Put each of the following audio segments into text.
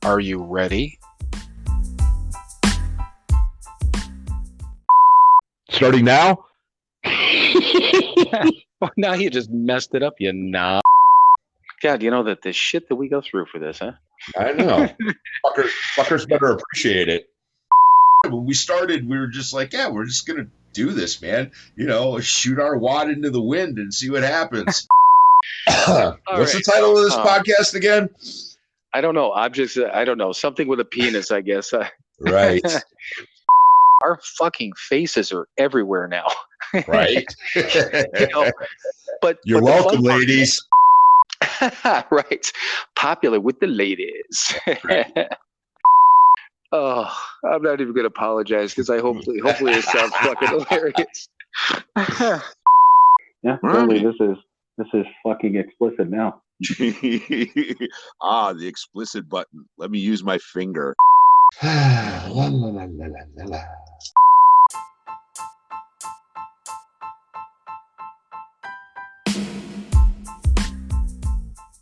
Are you ready? Starting now? Well, now you just messed it up, you knob. God, you know that the shit that we go through for this, huh? I know. Fuckers better appreciate it. When we started, we were just like, yeah, we're just going to do this, man. You know, shoot our wad into the wind and see what happens. What's the title of this podcast again? I don't know. I don't know. Something with a penis, I guess. Right. Our fucking faces are everywhere now. Right. But You're welcome, ladies. Right. Popular with the ladies. Right. Oh, I'm not even going to apologize because hopefully it sounds fucking hilarious. Yeah, totally. This is fucking explicit now. The explicit button. Let me use my finger. La, la, la, la, la, la.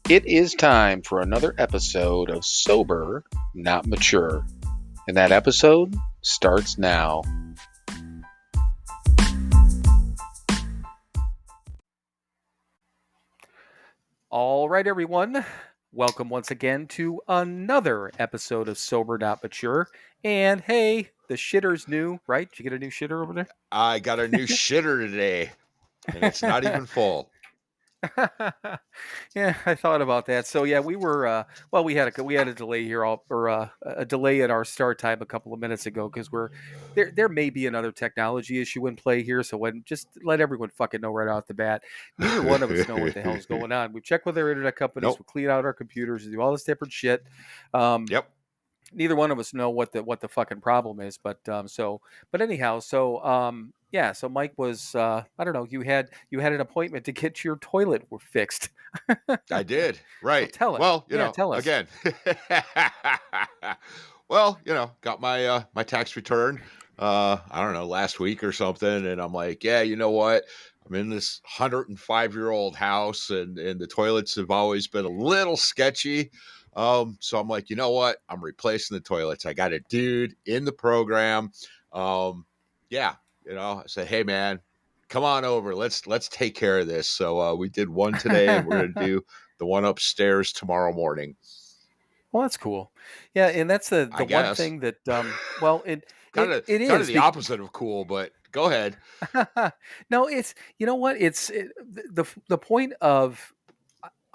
It is time for another episode of Sober, Not Mature. And that episode starts now. All right, everyone. Welcome once again to another episode of Sober, Not Mature. And hey, the shitter's new, right? Did you get a new shitter over there? I got a new shitter today, and it's not even full. Yeah, I thought about that. So yeah, we were we had a delay here, a delay at our start time a couple of minutes ago because there may be another technology issue in play here. So just let everyone fucking know right off the bat. Neither one of us know what the hell's going on. We've checked with our internet companies, Nope. we clean out our computers, we do all this different shit. Yep. Neither one of us know what the fucking problem is, but anyhow, so Mike was I don't know, you had an appointment to get your toilet fixed. I did. Right. So tell us. Well, tell us. again. Well, got my my tax return I don't know, last week or something, and I'm like, yeah, you know what? I'm in this 105-year-old house and the toilets have always been a little sketchy. So I'm like, you know what? I'm replacing the toilets. I got a dude in the program. Yeah, I said, hey man, come on over. Let's take care of this. So we did one today, and we're gonna do the one upstairs tomorrow morning. Well, that's cool. Yeah, and that's the one thing that it is the opposite of cool, but go ahead. No, it's the point of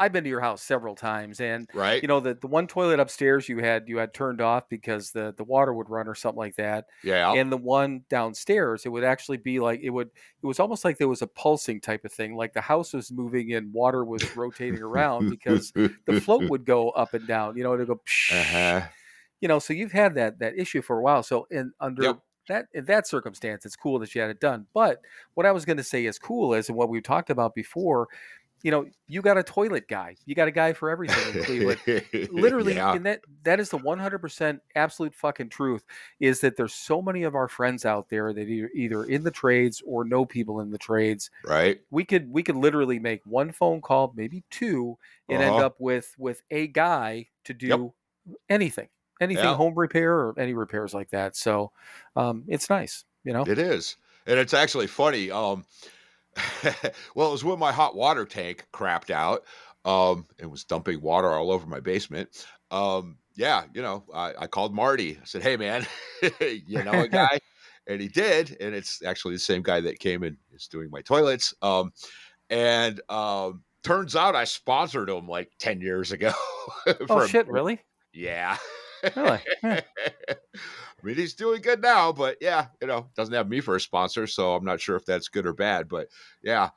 I've been to your house several times, and right, the one toilet upstairs you had turned off because the water would run or something like that. Yeah. And the one downstairs, it would actually be like it was almost like there was a pulsing type of thing, like the house was moving and water was rotating around because the float would go up and down. It would go. So you've had that issue for a while. So in that circumstance, it's cool that you had it done. But what I was going to say is cool is, and what we've talked about before, you got a toilet guy. You got a guy for everything in Cleveland. Literally, Yeah. and that is the 100% absolute fucking truth, is that there's so many of our friends out there that either in the trades or know people in the trades. Right. We could literally make one phone call, maybe two, and end up with a guy to do anything, home repair or any repairs like that. So it's nice, It is. And it's actually funny. Well, it was when my hot water tank crapped out. It was dumping water all over my basement. I called Marty. I said, hey man, you know a guy? And he did. And it's actually the same guy that came and is doing my toilets. Turns out I sponsored him like 10 years ago. Oh shit, really? Yeah. Really? Yeah. I mean, he's doing good now, but yeah, doesn't have me for a sponsor, so I'm not sure if that's good or bad, but yeah.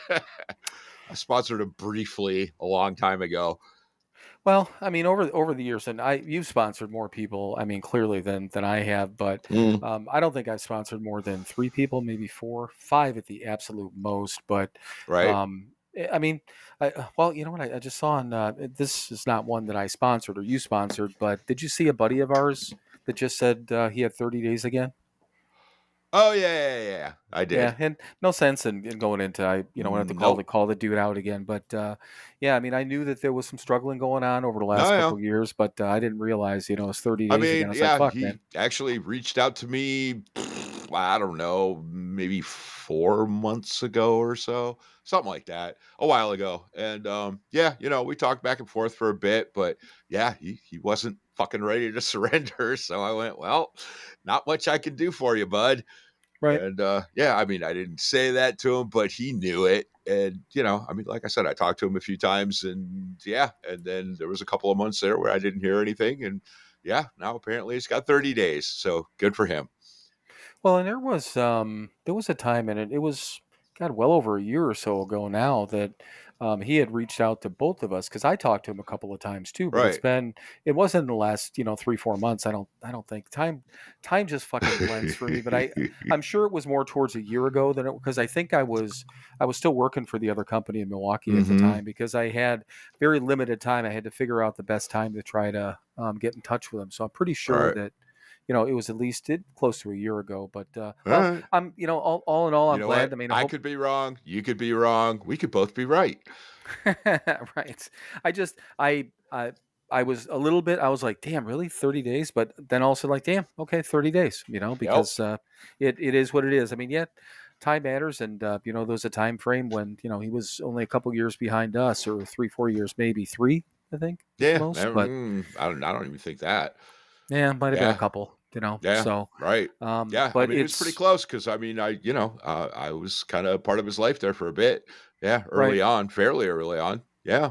I sponsored him briefly a long time ago. Well, I mean, over the years, and you've sponsored more people, I mean, clearly than I have, but I don't think I've sponsored more than 3 people, maybe 4, 5 at the absolute most. But right. I mean, you know what? I just saw on this is not one that I sponsored or you sponsored, but did you see a buddy of ours that just said he had 30 days again? Oh yeah. I Yeah, did. and no sense in going into I have to Nope. call the dude out again. But yeah, I mean, I knew that there was some struggling going on over the No, last yeah. couple of years, but I didn't realize it was 30 I days again. mean, I was like, yeah, fuck, man. he actually reached out to me, I don't know, maybe 4 months ago or so, something like that, a while ago. And yeah, we talked back and forth for a bit, but yeah, he wasn't fucking ready to surrender. So I went, well, not much I can do for you, bud. Right. And yeah, I mean, I didn't say that to him, but he knew it. And, I mean, like I said, I talked to him a few times and yeah. And then there was a couple of months there where I didn't hear anything. And yeah, now apparently it's got 30 days. So good for him. Well, and there was a time, and it was God well over a year or so ago now, that he had reached out to both of us because I talked to him a couple of times too. But Right. it wasn't in the last 3-4 months. I don't think time just fucking blends for me. But I'm sure it was more towards a year ago than it, because I think I was still working for the other company in Milwaukee at the Mm-hmm. time, because I had very limited time. I had to figure out the best time to try to get in touch with him. So I'm pretty All sure right. that it was at least close to a year ago. But All well, right. I'm all in all, You I'm know glad. what? I mean, I I hope. could be wrong. You could be wrong. We could both be right. Right. I just I was a little bit. I was like, damn, really, 30 days. But then also like, damn, okay, 30 days. Yep. Because it is what it is. I mean, yeah, time matters, and there was a time frame when he was only a couple years behind us, or 3-4 years, maybe three. I think at the Yeah. most. But I don't even think that. yeah, might have been a Yeah. couple. Yeah, So right. Yeah, I but mean, it was pretty it's close because I mean, I was kind of part of his life there for a bit. Yeah, right. early on, fairly early on. Yeah,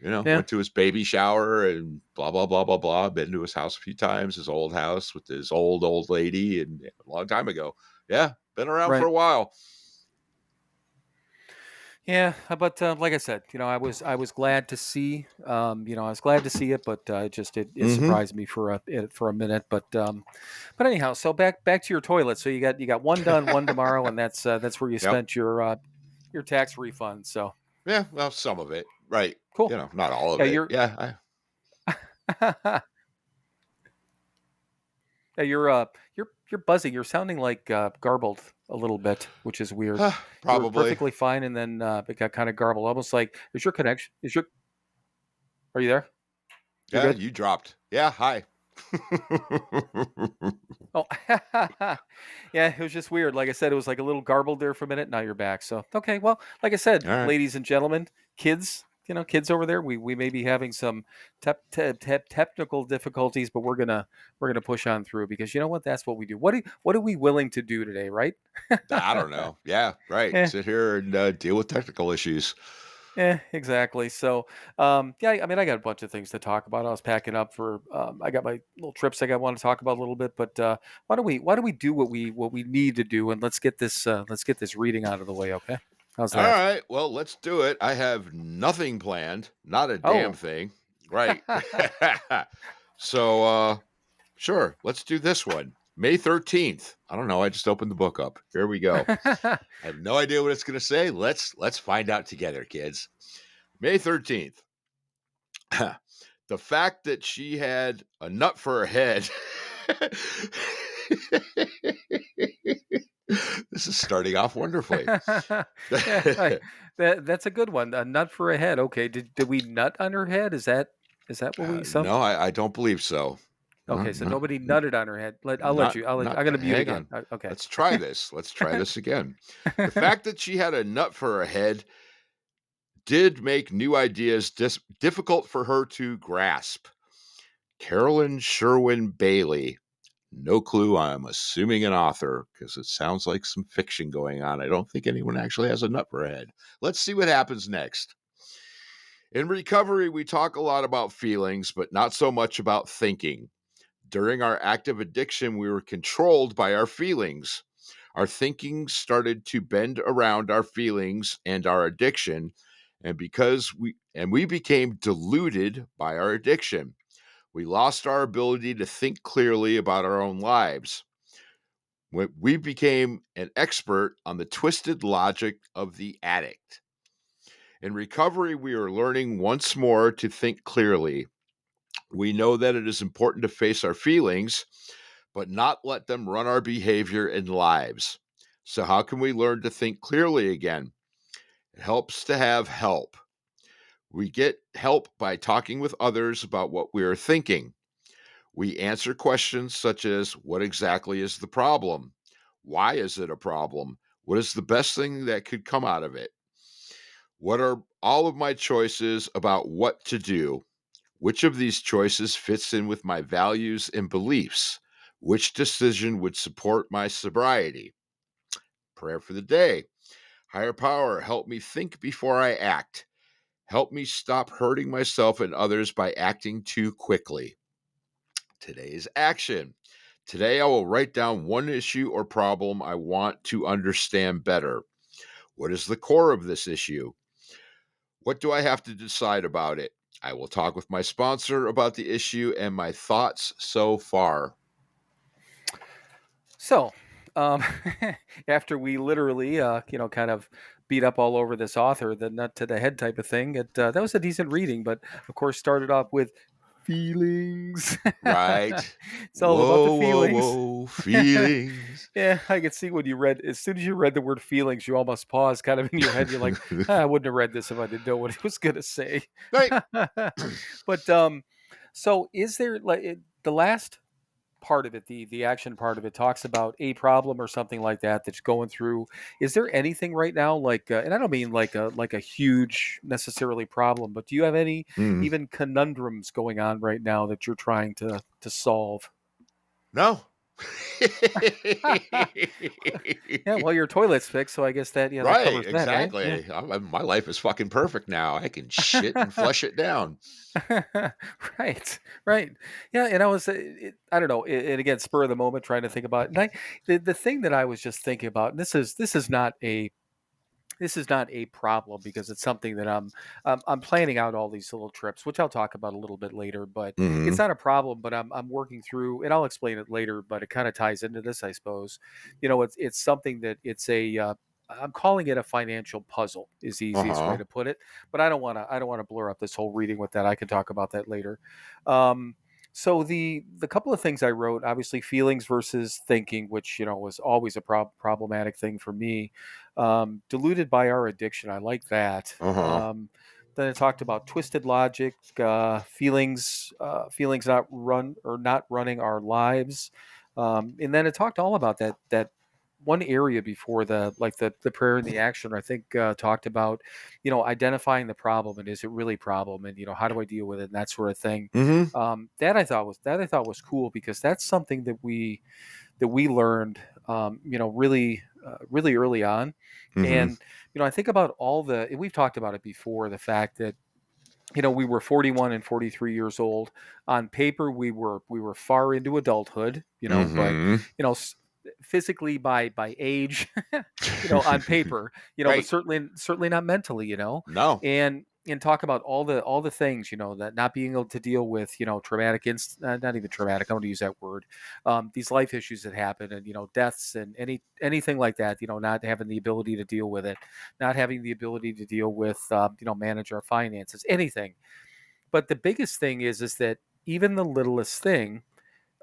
Yeah. went to his baby shower and blah blah blah blah blah. Been to his house a few times, his old house with his old lady, and yeah, a long time ago. Yeah, been around for Right. a while. Yeah, but like I said, I was glad to see, I was glad to see it, but it Mm-hmm. surprised me for a minute. But anyhow, so back to your toilet. So you got one done, one tomorrow, and that's where you Yep. spent your tax refund. So Yeah. Well, some of it. Right. cool. Not all of Yeah, it. Yeah. yeah, you're buzzing. You're sounding like garbled a little bit, which is weird. You were Probably. perfectly fine, and then it got kind of garbled, almost like is your connection? Are you there? You're Yeah. good. You dropped. Yeah. Hi. Oh, yeah, it was just weird. Like I said, it was like a little garbled there for a minute. Now you're back. So, okay. Well, like I said, All right. ladies and gentlemen, kids, kids over there, we may be having some technical difficulties, but we're gonna push on through, because you know what? That's what we do. What are we willing to do today, right? I don't know. Yeah, right. Eh, Sit here and deal with technical issues. exactly. So, yeah, I mean, I got a bunch of things to talk about. I was packing up for, I got my little trips I got want to talk about a little bit, but why don't we do what we need to do, and let's get this reading out of the way, okay? How's All that? right. Well, let's do it. I have nothing planned. Not a damn Oh, thing. Right. So, sure. Let's do this one. May 13th. I don't know. I just opened the book up. Here we go. I have no idea what it's going to say. Let's find out together, kids. May 13th. The fact that she had a nut for her head. This is starting off wonderfully. yeah, that's a good one. A nut for a head. Okay, did we nut on her head? Is that what we some? No, I don't believe so. Okay, so nobody nutted on her head. I'll let you. Not I'm gonna mute hang again. on. Okay. Let's try this. Let's try this again. The fact that she had a nut for her head did make new ideas difficult for her to grasp. Carolyn Sherwin Bailey. No clue. I'm assuming an author because it sounds like some fiction going on. I don't think anyone actually has a nut for a head. Let's see what happens next. In recovery, we talk a lot about feelings, but not so much about thinking. During our active addiction, we were controlled by our feelings. Our thinking started to bend around our feelings and our addiction, and we became deluded by our addiction. We lost our ability to think clearly about our own lives. We became an expert on the twisted logic of the addict. In recovery, we are learning once more to think clearly. We know that it is important to face our feelings, but not let them run our behavior and lives. So, how can we learn to think clearly again? It helps to have help. We get help by talking with others about what we are thinking. We answer questions such as, what exactly is the problem? Why is it a problem? What is the best thing that could come out of it? What are all of my choices about what to do? Which of these choices fits in with my values and beliefs? Which decision would support my sobriety? Prayer for the day. Higher power, help me think before I act. Help me stop hurting myself and others by acting too quickly. Today's action. Today, I will write down one issue or problem I want to understand better. What is the core of this issue? What do I have to decide about it? I will talk with my sponsor about the issue and my thoughts so far. So, um, after we literally, kind of beat up all over this author, the nut to the head type of thing, that was a decent reading, but of course started off with feelings. Right. It's all about the Whoa, whoa, feelings. whoa. Feelings. Yeah, I could see when you read, as soon as you read the word feelings, you almost paused kind of in your head. You're like, I wouldn't have read this if I didn't know what he was going to say. Right. But so is there the last part of it, the action part of it talks about a problem or something like that that's going through. Is there anything right now like, and I don't mean like a huge necessarily problem, but do you have any Mm. even conundrums going on right now that you're trying to solve? No. Yeah, well, your toilet's fixed, so I guess that that Right, covers that, right? Yeah. exactly. My life is fucking perfect now. I can shit and flush it down. Right, right. Yeah, and I was, I don't know, and again, spur of the moment, trying to think about it. And the thing that I was just thinking about, and this is not a problem because it's something that I'm planning out all these little trips, which I'll talk about a little bit later. But it's Mhm. not a problem. But I'm working through, and I'll explain it later. But it kind of ties into this, I suppose. It's something that it's a I'm calling it a financial puzzle is the easiest way Uh-huh. to put it. But I don't want to blur up this whole reading with that. I can talk about that later. Um, so the couple of things I wrote, obviously feelings versus thinking, which was always a problematic thing for me. Diluted by our addiction. I like that. Uh-huh. Then it talked about twisted logic, feelings not running our lives, and then it talked all about that one area before the prayer and the action. I think talked about identifying the problem and is it really a problem, and how do I deal with it and that sort of thing. Mhm. That I thought was cool because that's something that we learned, really early on. Mhm. And I think about and we've talked about it before, the fact that we were 41 and 43 years old. On paper, we were far into adulthood, but Mhm. you know, s- physically by age, on paper, but Right. certainly not mentally, No. and talk about all the things, that not being able to deal with, not even traumatic. I don't want to use that word. These life issues that happen, and deaths and anything like that. Not having the ability to deal with it, not having the ability to deal with, manage our finances, anything. But the biggest thing is that even the littlest thing,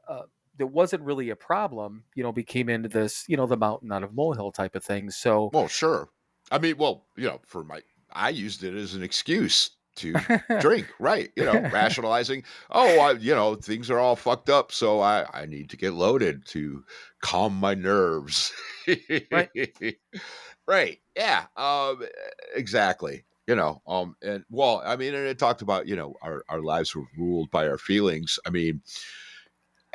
uh, that wasn't really a problem, became into this, the mountain out of molehill type of thing. So, Well, sure. I mean, well, I used it as an excuse to drink, right? Rationalizing, oh, things are all fucked up, so I need to get loaded to calm my nerves. right, Right. Yeah. Exactly. And well, I mean, and it talked about, our lives were ruled by our feelings. I mean,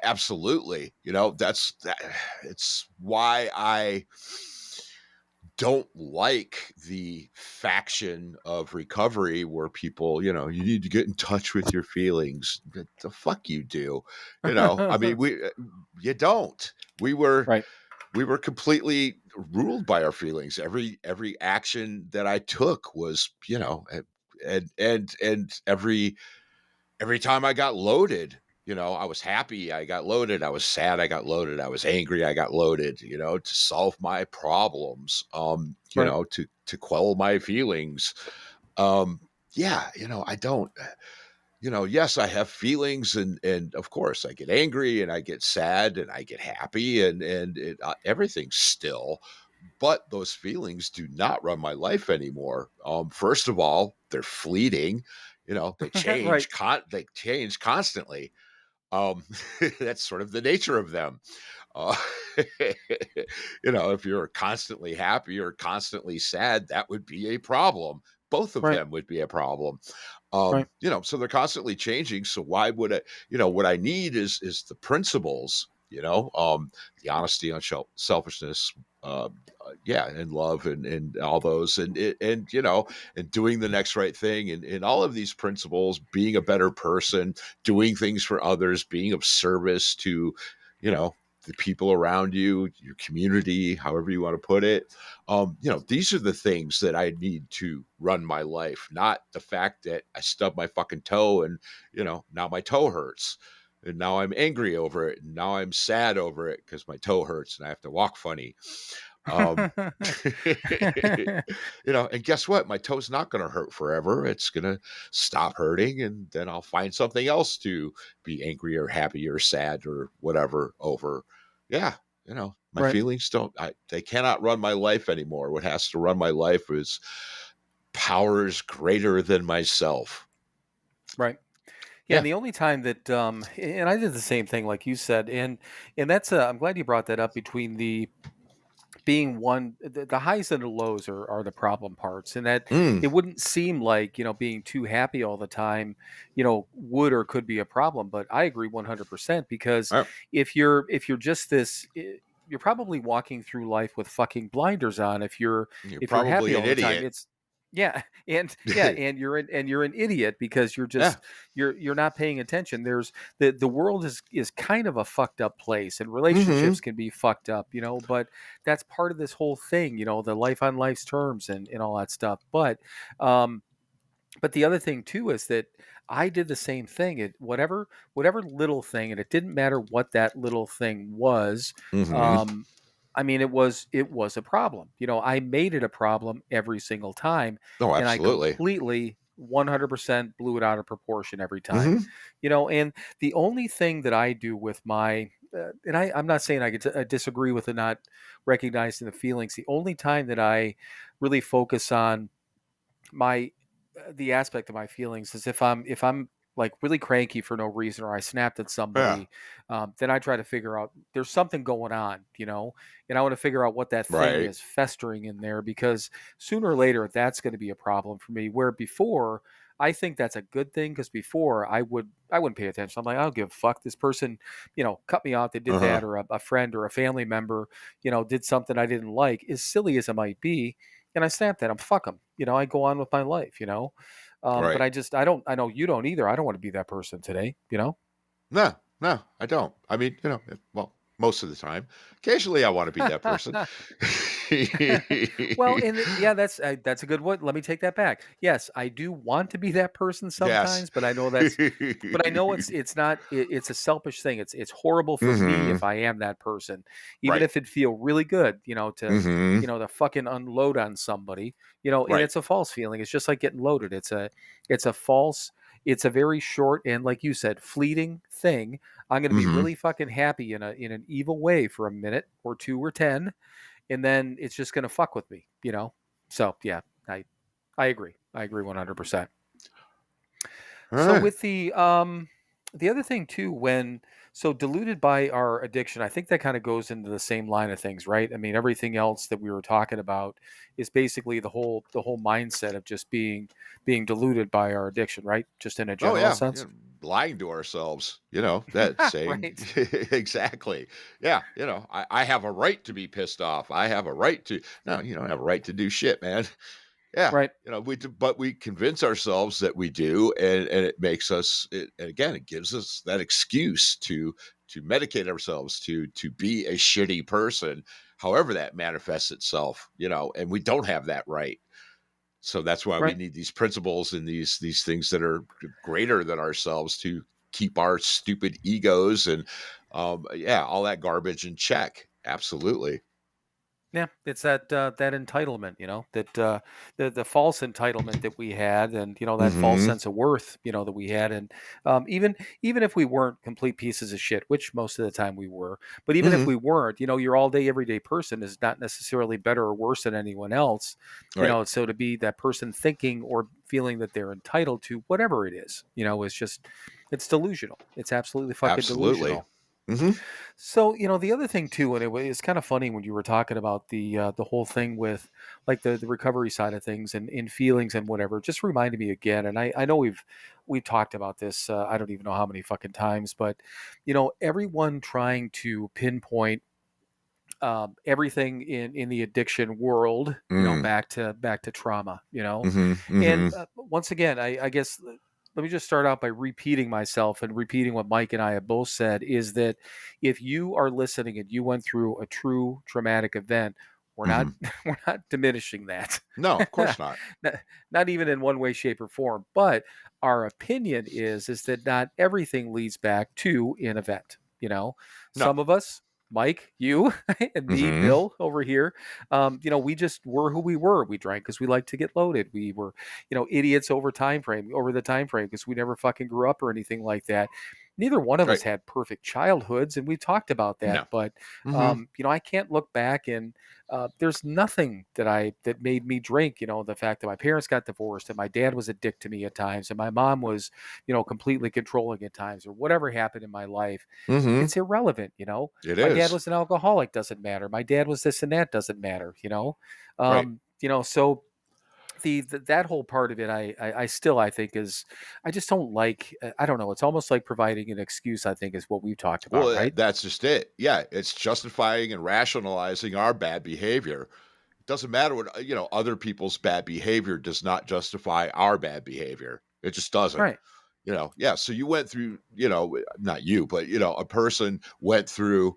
absolutely. It's why I don't like the faction of recovery where people, you need to get in touch with your feelings. The fuck you do. I mean, you don't. We were right, we were completely ruled by our feelings. Every action that I took was, and every time I got loaded, I was happy, I got loaded, I was sad, I got loaded, I was angry, I got loaded, to solve my problems, right. to quell my feelings. Yeah, I don't. yes, I have feelings, and of course I get angry and I get sad and I get happy, and everything's still, but those feelings do not run my life anymore. First of all, they're fleeting. They Right. they change constantly. Um, that's sort of the nature of them. Uh, if you're constantly happy or constantly sad, that would be a problem. Both of Right. them would be a problem. Right. So they're constantly changing. So why would what I need is the principles, the honesty, selfishness, yeah, and love, and all those, and doing the next right thing, and all of these principles, being a better person, doing things for others, being of service to, you know, the people around you, your community, however you want to put it. These are the things that I need to run my life, not the fact that I stubbed my fucking toe and, now my toe hurts. And now I'm angry over it. And now I'm sad over it because my toe hurts and I have to walk funny. Um, and guess what? My toe's not going to hurt forever. It's going to stop hurting, and then I'll find something else to be angry or happy or sad or whatever over. Yeah, my Right. feelings they cannot run my life anymore. What has to run my life is powers greater than myself. Right. Yeah, Yeah. and the only time that and I did the same thing like you said, and that's I'm glad you brought that up between the being one the highs and the lows are the problem parts, and that Mm. it wouldn't seem like being too happy all the time would or could be a problem, but I agree 100% because Uh, if you're just this you're probably walking through life with fucking blinders on you're if you're happy probably an all the time. idiot. It's yeah, and you're an idiot because Yeah. you're not paying attention. There's the world is kind of a fucked up place, and relationships Mm-hmm. can be fucked up, but that's part of this whole thing, the life on life's terms and all that stuff. Um, but the other thing too is that I did the same thing. Whatever little thing, and it didn't matter what that little thing was. Mm-hmm. Um, I mean, it was a problem. I made it a problem every single time, Oh, and I absolutely. completely 100% blew it out of proportion every time. Mm-hmm. And the only thing that I do with my and I'm not saying I disagree with the not recognizing the feelings. The only time that I really focus on my the aspect of my feelings is if I'm like really cranky for no reason or I snapped at Yeah. somebody, then I try to figure out there's something going on, and I want to figure out what that thing Right. is festering in there because sooner or later that's going to be a problem for me. Where before I think that's a good thing because before I wouldn't pay attention. I'm like I don't give a fuck. This person, cut me off. They did Uh-huh. that, or a friend or a family member, did something I didn't like. As silly as it might be, and I snapped at him. Fuck him. I go on with my life. But Right. I don't. I know you don't either. I don't want to be that person today. No, no, I don't. I mean, well, most of the time. Occasionally, I want to be that person. Well, and yeah, that's a good one. Let me take that back. Yes, I do want to be that person Yes. sometimes, but I know it's not. It's a selfish thing. It's horrible for me Hmm. if I am that person, even Right. if it feel really good, Hmm. to fucking unload on somebody, and Right. it's a false feeling. It's just like getting loaded. It's a false. It's a very short and, like you said, fleeting thing. I'm going to be Hmm. really fucking happy in an evil way for a minute or two or 10, and then it's just going to fuck with me. So yeah, I agree. I agree 100%. All So right. with the other thing too, when so diluted by our addiction, I think that kind of goes into the same line of things, right? I mean, everything else that we were talking about is basically the whole mindset of just being diluted by our addiction, right? Just in a Oh general yeah, sense. lying to ourselves. That saying Right. exactly. Yeah, I have a right to be pissed off. I have a right to. No, you don't have a right to do shit, man. Yeah, Right. we do, but we convince ourselves that we do, and it makes us. And again, it gives us that excuse to medicate ourselves to be a shitty person, however that manifests itself. And we don't have that right. So that's why we Right. need these principles and these things that are greater than ourselves to keep our stupid egos and yeah, all that garbage in check. Absolutely. Yeah, it's that entitlement, that the false entitlement that we had, and that false Mm-hmm. sense of worth, that we had, and even if we weren't complete pieces of shit, which most of the time we were, but even if Mm-hmm. we weren't, your all day everyday person is not necessarily better or worse than anyone else, Right. So to be that person thinking or feeling that they're entitled to whatever it is, is just it's delusional. It's absolutely fucking Absolutely. delusional. Mm-hmm. So, the other thing too, and it's kind of funny when you were talking about the whole thing with like the recovery side of things and in feelings and whatever. It just reminded me again, and I know we've talked about this. I don't even know how many fucking times, but everyone trying to pinpoint everything in the addiction world, Mm. back to trauma, Mm-hmm. and Mm-hmm. once again, I guess let me just start out by repeating myself and repeating what Mike and I have both said is that if you are listening and you went through a true traumatic event, we're not Mm-hmm. we're not diminishing that. No, of course not. not, not even in one way, shape, or form. But our opinion is that not everything leads back to an event. No. Some of us, Mike, you, and me, Mm-hmm. Bill, over here, we just were who we were. We drank because we liked to get loaded. We were, idiots over the time frame because we never fucking grew up or anything like that. Neither one of Right. us had perfect childhoods, and we talked about that. No. But Mm-hmm. I can't look back and there's nothing that made me drink. The fact that my parents got divorced and my dad was a dick to me at times, and my mom was, completely controlling at times, or whatever happened in my life, Mm-hmm. it's irrelevant. It My dad is. was an alcoholic, doesn't matter. My dad was this and that, doesn't matter. Right. So that whole part of it, I still I think is I just don't like. I don't know. It's almost like providing an excuse. I think is what we've talked about, Well, right? that's just it. Yeah, it's justifying and rationalizing our bad behavior. It doesn't matter what, other people's bad behavior does not justify our bad behavior. It just doesn't. Right. Yeah, so you went through, not you, but a person went through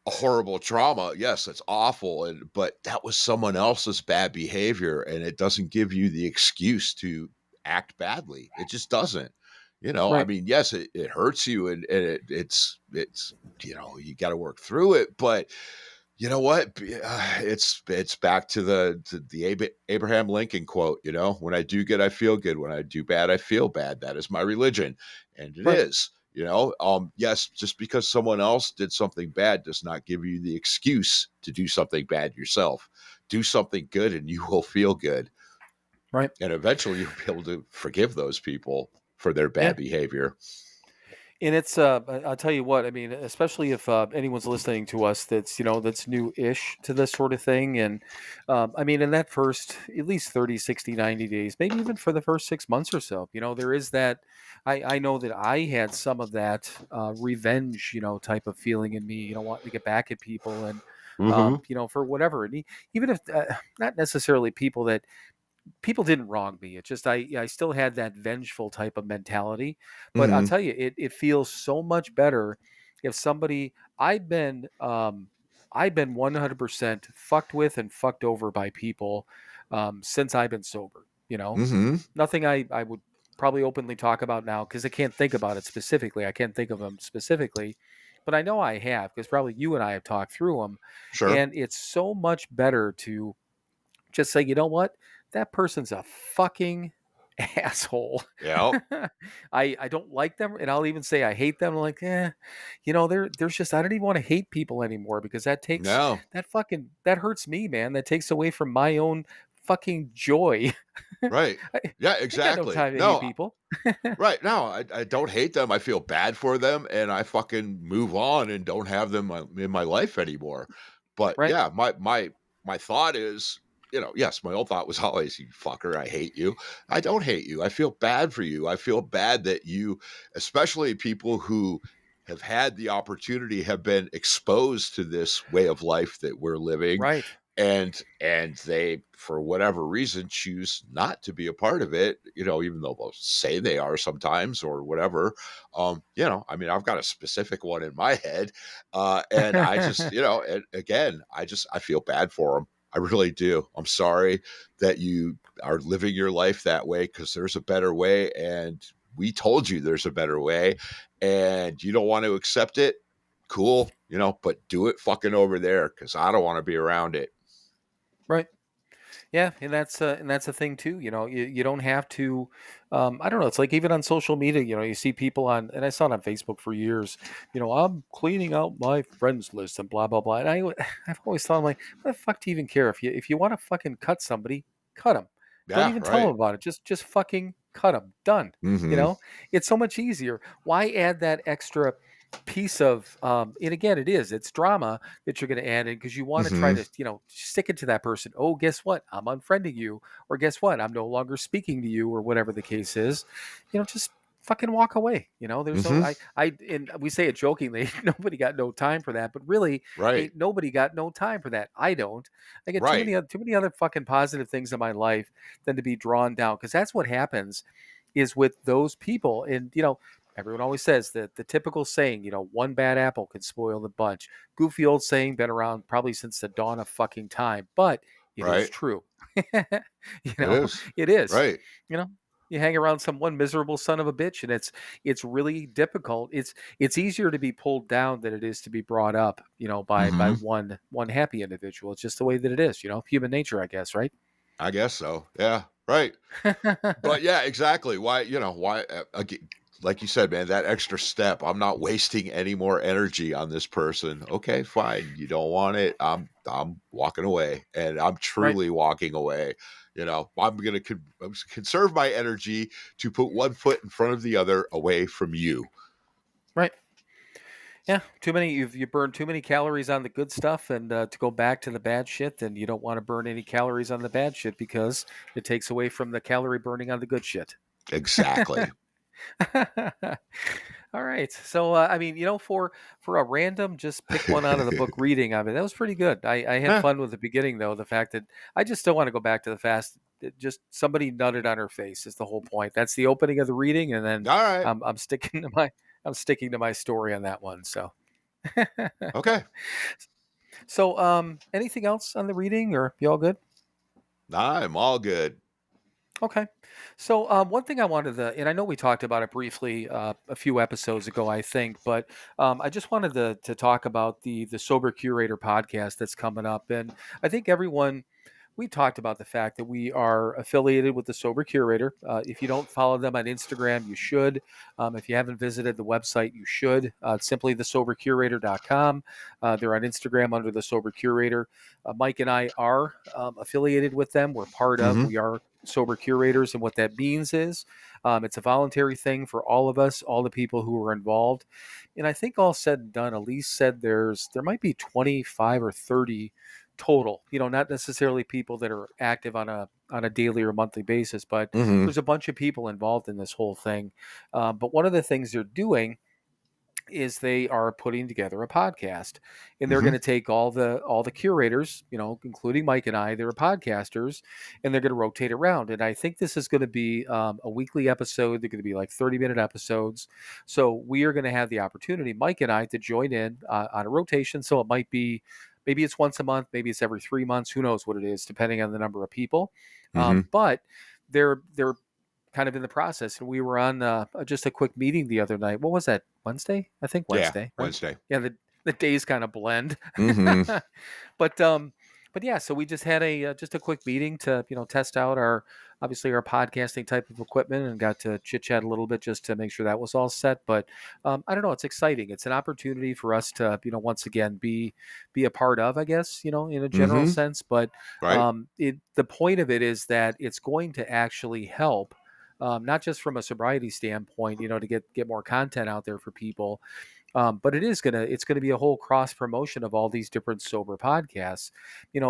a horrible trauma. Yes, it's awful, but that was someone else's bad behavior, and it doesn't give you the excuse to act badly. It just doesn't. I Right. mean, yes, it hurts you, and it's you got to work through it, but you know what? It's back to the Abraham Lincoln quote. When I do good, I feel good. When I do bad, I feel bad. That is my religion, and it Right. is. Yes, just because someone else did something bad does not give you the excuse to do something bad yourself. Do something good, and you will feel good, Right. and eventually you'll be able to forgive those people for their Yeah. bad behavior. And it's I'll tell you what, I mean, especially if anyone's listening to us that's new-ish to this sort of thing. And I mean, in that first at least 30, 60, 90 days, maybe even for the first 6 months or so, there is that. I know that I had some of that revenge, type of feeling in me, wanting to get back at people, and Mm-hmm. for whatever. And even if not necessarily people didn't wrong me. It's just I still had that vengeful type of mentality. But I'll Mm-hmm. tell you, it feels so much better if somebody I've been 100% fucked with and fucked over by people since I've been sober. Mm-hmm. Nothing I would probably openly talk about now because I can't think about it specifically. I can't think of them specifically, but I know I have because probably you and I have talked through them, Sure. and it's so much better to just say, you know what? That person's a fucking asshole. Yeah. I don't like them, and I'll even say I hate them. Like, there's just I don't even want to hate people anymore because No. that hurts me, man. That takes away from my own fucking joy. Right. I, Yeah, I got no exactly. time to hate No, people. right. No, I don't hate them. I feel bad for them, and I fucking move on and don't have them in my life anymore. But Right. yeah, my thought is, yes, my old thought was always, "You fucker, I hate you." I don't hate you. I feel bad for you. I feel bad that you, especially people who have had the opportunity, have been exposed to this way of life that we're living, Right. and they, for whatever reason, choose not to be a part of it, even though they'll say they are sometimes or whatever. I mean, I've got a specific one in my head, and I just, and again, I feel bad for them. I really do. I'm sorry that you are living your life that way, because there's a better way, and we told you there's a better way, and you don't want to accept it. cool, but do it fucking over there because I don't want to be around it. Right. Yeah, and that's a thing too. You don't have to. I don't know. It's like even on social media. You see people on, and I saw it on Facebook for years. I'm cleaning out my friends list and blah blah blah. And I've always thought, I'm like, what the fuck do you even care if you want to fucking cut somebody, cut them. Don't Yeah, even tell right. them about it. Just fucking cut them. Done. You Mm-hmm. know, it's so much easier. Why add that extra piece of and again it's drama that you're going to add in because you want to try Mm-hmm. to stick it to that person. Oh, guess what, I'm unfriending you, or guess what, I'm no longer speaking to you, or whatever the case is. Just fucking walk away. There's no Mm-hmm. I and we say it jokingly, nobody got no time for that, but really Right. ain't nobody got no time for that. I get Right. too many other fucking positive things in my life than to be drawn down, because that's what happens is with those people. And everyone always says that the typical saying, one bad apple can spoil the bunch. Goofy old saying, been around probably since the dawn of fucking time, but it is Right. true. It is. It is. Right. You know, you hang around some one miserable son of a bitch, and it's really difficult. It's easier to be pulled down than it is to be brought up. By Mm-hmm. one happy individual. It's just the way that it is. Human nature, I guess, right? I guess so. Yeah. Right. But yeah, exactly. Why, again, like you said, man, that extra step, I'm not wasting any more energy on this person. Okay, fine. You don't want it. I'm walking away, and I'm Right. truly walking away. I'm going to conserve my energy to put one foot in front of the other away from you. Right. Yeah, too many. You burn too many calories on the good stuff, and to go back to the bad shit, then you don't want to burn any calories on the bad shit because it takes away from the calorie burning on the good shit. Exactly. All right. So, I mean, for a random, just pick one out of the book reading. I mean, that was pretty good. I had Yeah. fun with the beginning, though. The fact that I just still want to go back to the fast. Just somebody nutted on her face is the whole point. That's the opening of the reading, and then All right. I'm sticking to my story on that one. So. Okay. So, anything else on the reading, or you all good? I'm all good. Okay. So, one thing I wanted to, and I know we talked about it briefly a few episodes ago, I think, but I just wanted to talk about the Sober Curator podcast that's coming up, and I think everyone. We talked about the fact that we are affiliated with the Sober Curator. If you don't follow them on Instagram, you should. If you haven't visited the website, you should. Simply thesobercurator.com. They're on Instagram under the Sober Curator. Mike and I are affiliated with them. We're part of. Mm-hmm. We are Sober Curators, and what that means is it's a voluntary thing for all of us, all the people who are involved. And I think all said and done, Elise said there might be 25 or 30 total, not necessarily people that are active on a daily or monthly basis, but Mm-hmm. there's a bunch of people involved in this whole thing. But one of the things they're doing is they are putting together a podcast, and they're going Mm-hmm. to take all the curators, including Mike and I, they're podcasters, and they're going to rotate around. And I think this is going to be a weekly episode. They're going to be like 30-minute episodes. So we are going to have the opportunity, Mike and I, to join in on a rotation. So it might be, maybe it's once a month, maybe it's every 3 months, who knows what it is, depending on the number of people. Mm-hmm. But they're kind of in the process. And we were on just a quick meeting the other night. What was that? Wednesday? I think Yeah. Wednesday, right? Wednesday. Yeah, the days kind of blend. Mm-hmm. but but yeah, so we just had just a quick meeting to test out our obviously our podcasting type of equipment, and got to chit chat a little bit just to make sure that was all set. But I don't know, it's exciting. It's an opportunity for us to once again be a part of, I guess, in a general Mm-hmm. sense. But Right. the point of it is that it's going to actually help. Not just from a sobriety standpoint, to get more content out there for people, but it's gonna be a whole cross promotion of all these different sober podcasts.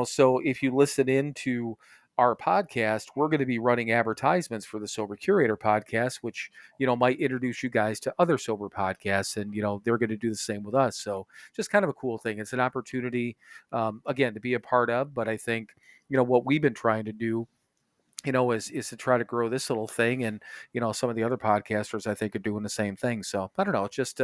So if you listen into our podcast, we're going to be running advertisements for the Sober Curator podcast, which might introduce you guys to other sober podcasts, and they're going to do the same with us. So just kind of a cool thing. It's an opportunity, again, to be a part of. But I think what we've been trying to do is to try to grow this little thing. And some of the other podcasters I think are doing the same thing. So I don't know, it's just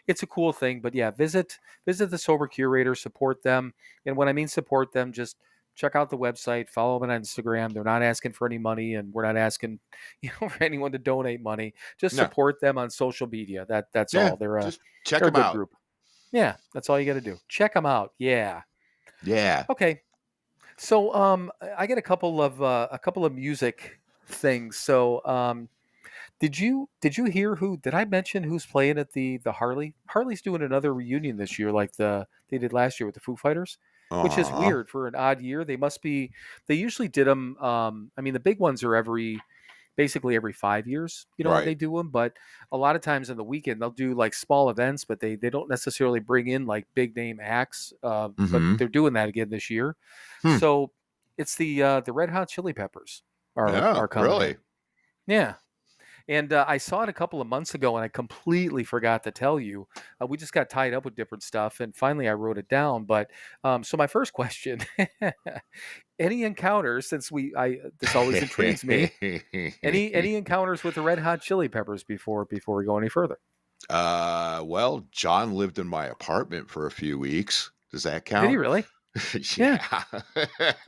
it's a cool thing. But yeah, visit the Sober Curator, support them. And when I mean support them, just check out the website, follow them on Instagram. They're not asking for any money, and we're not asking for anyone to donate money. Just No. support them on social media. That's Yeah. all. they're a Just check they're a them good out. group. Yeah, that's all you got to do. Check them out. Yeah. Yeah. Okay. So I get a couple of music things. So did you hear who did I mention who's playing at the Harley? Harley's doing another reunion this year, like they did last year with the Foo Fighters, which is Uh-huh. weird for an odd year. They usually did them. I mean, the big ones are basically every 5 years. They Right. do them, but a lot of times in the weekend they'll do like small events, but they don't necessarily bring in like big name acts. But Mm-hmm. they're doing that again this year. Hmm. So it's the Red Hot Chili Peppers Yeah, are coming in. really. Yeah. And I saw it a couple of months ago, and I completely forgot to tell you. We just got tied up with different stuff, and finally I wrote it down. But so my first question: any encounters? Since this always intrigues me. Any encounters with the Red Hot Chili Peppers before we go any further? Well, John lived in my apartment for a few weeks. Does that Did he count? really? Yeah, Yeah.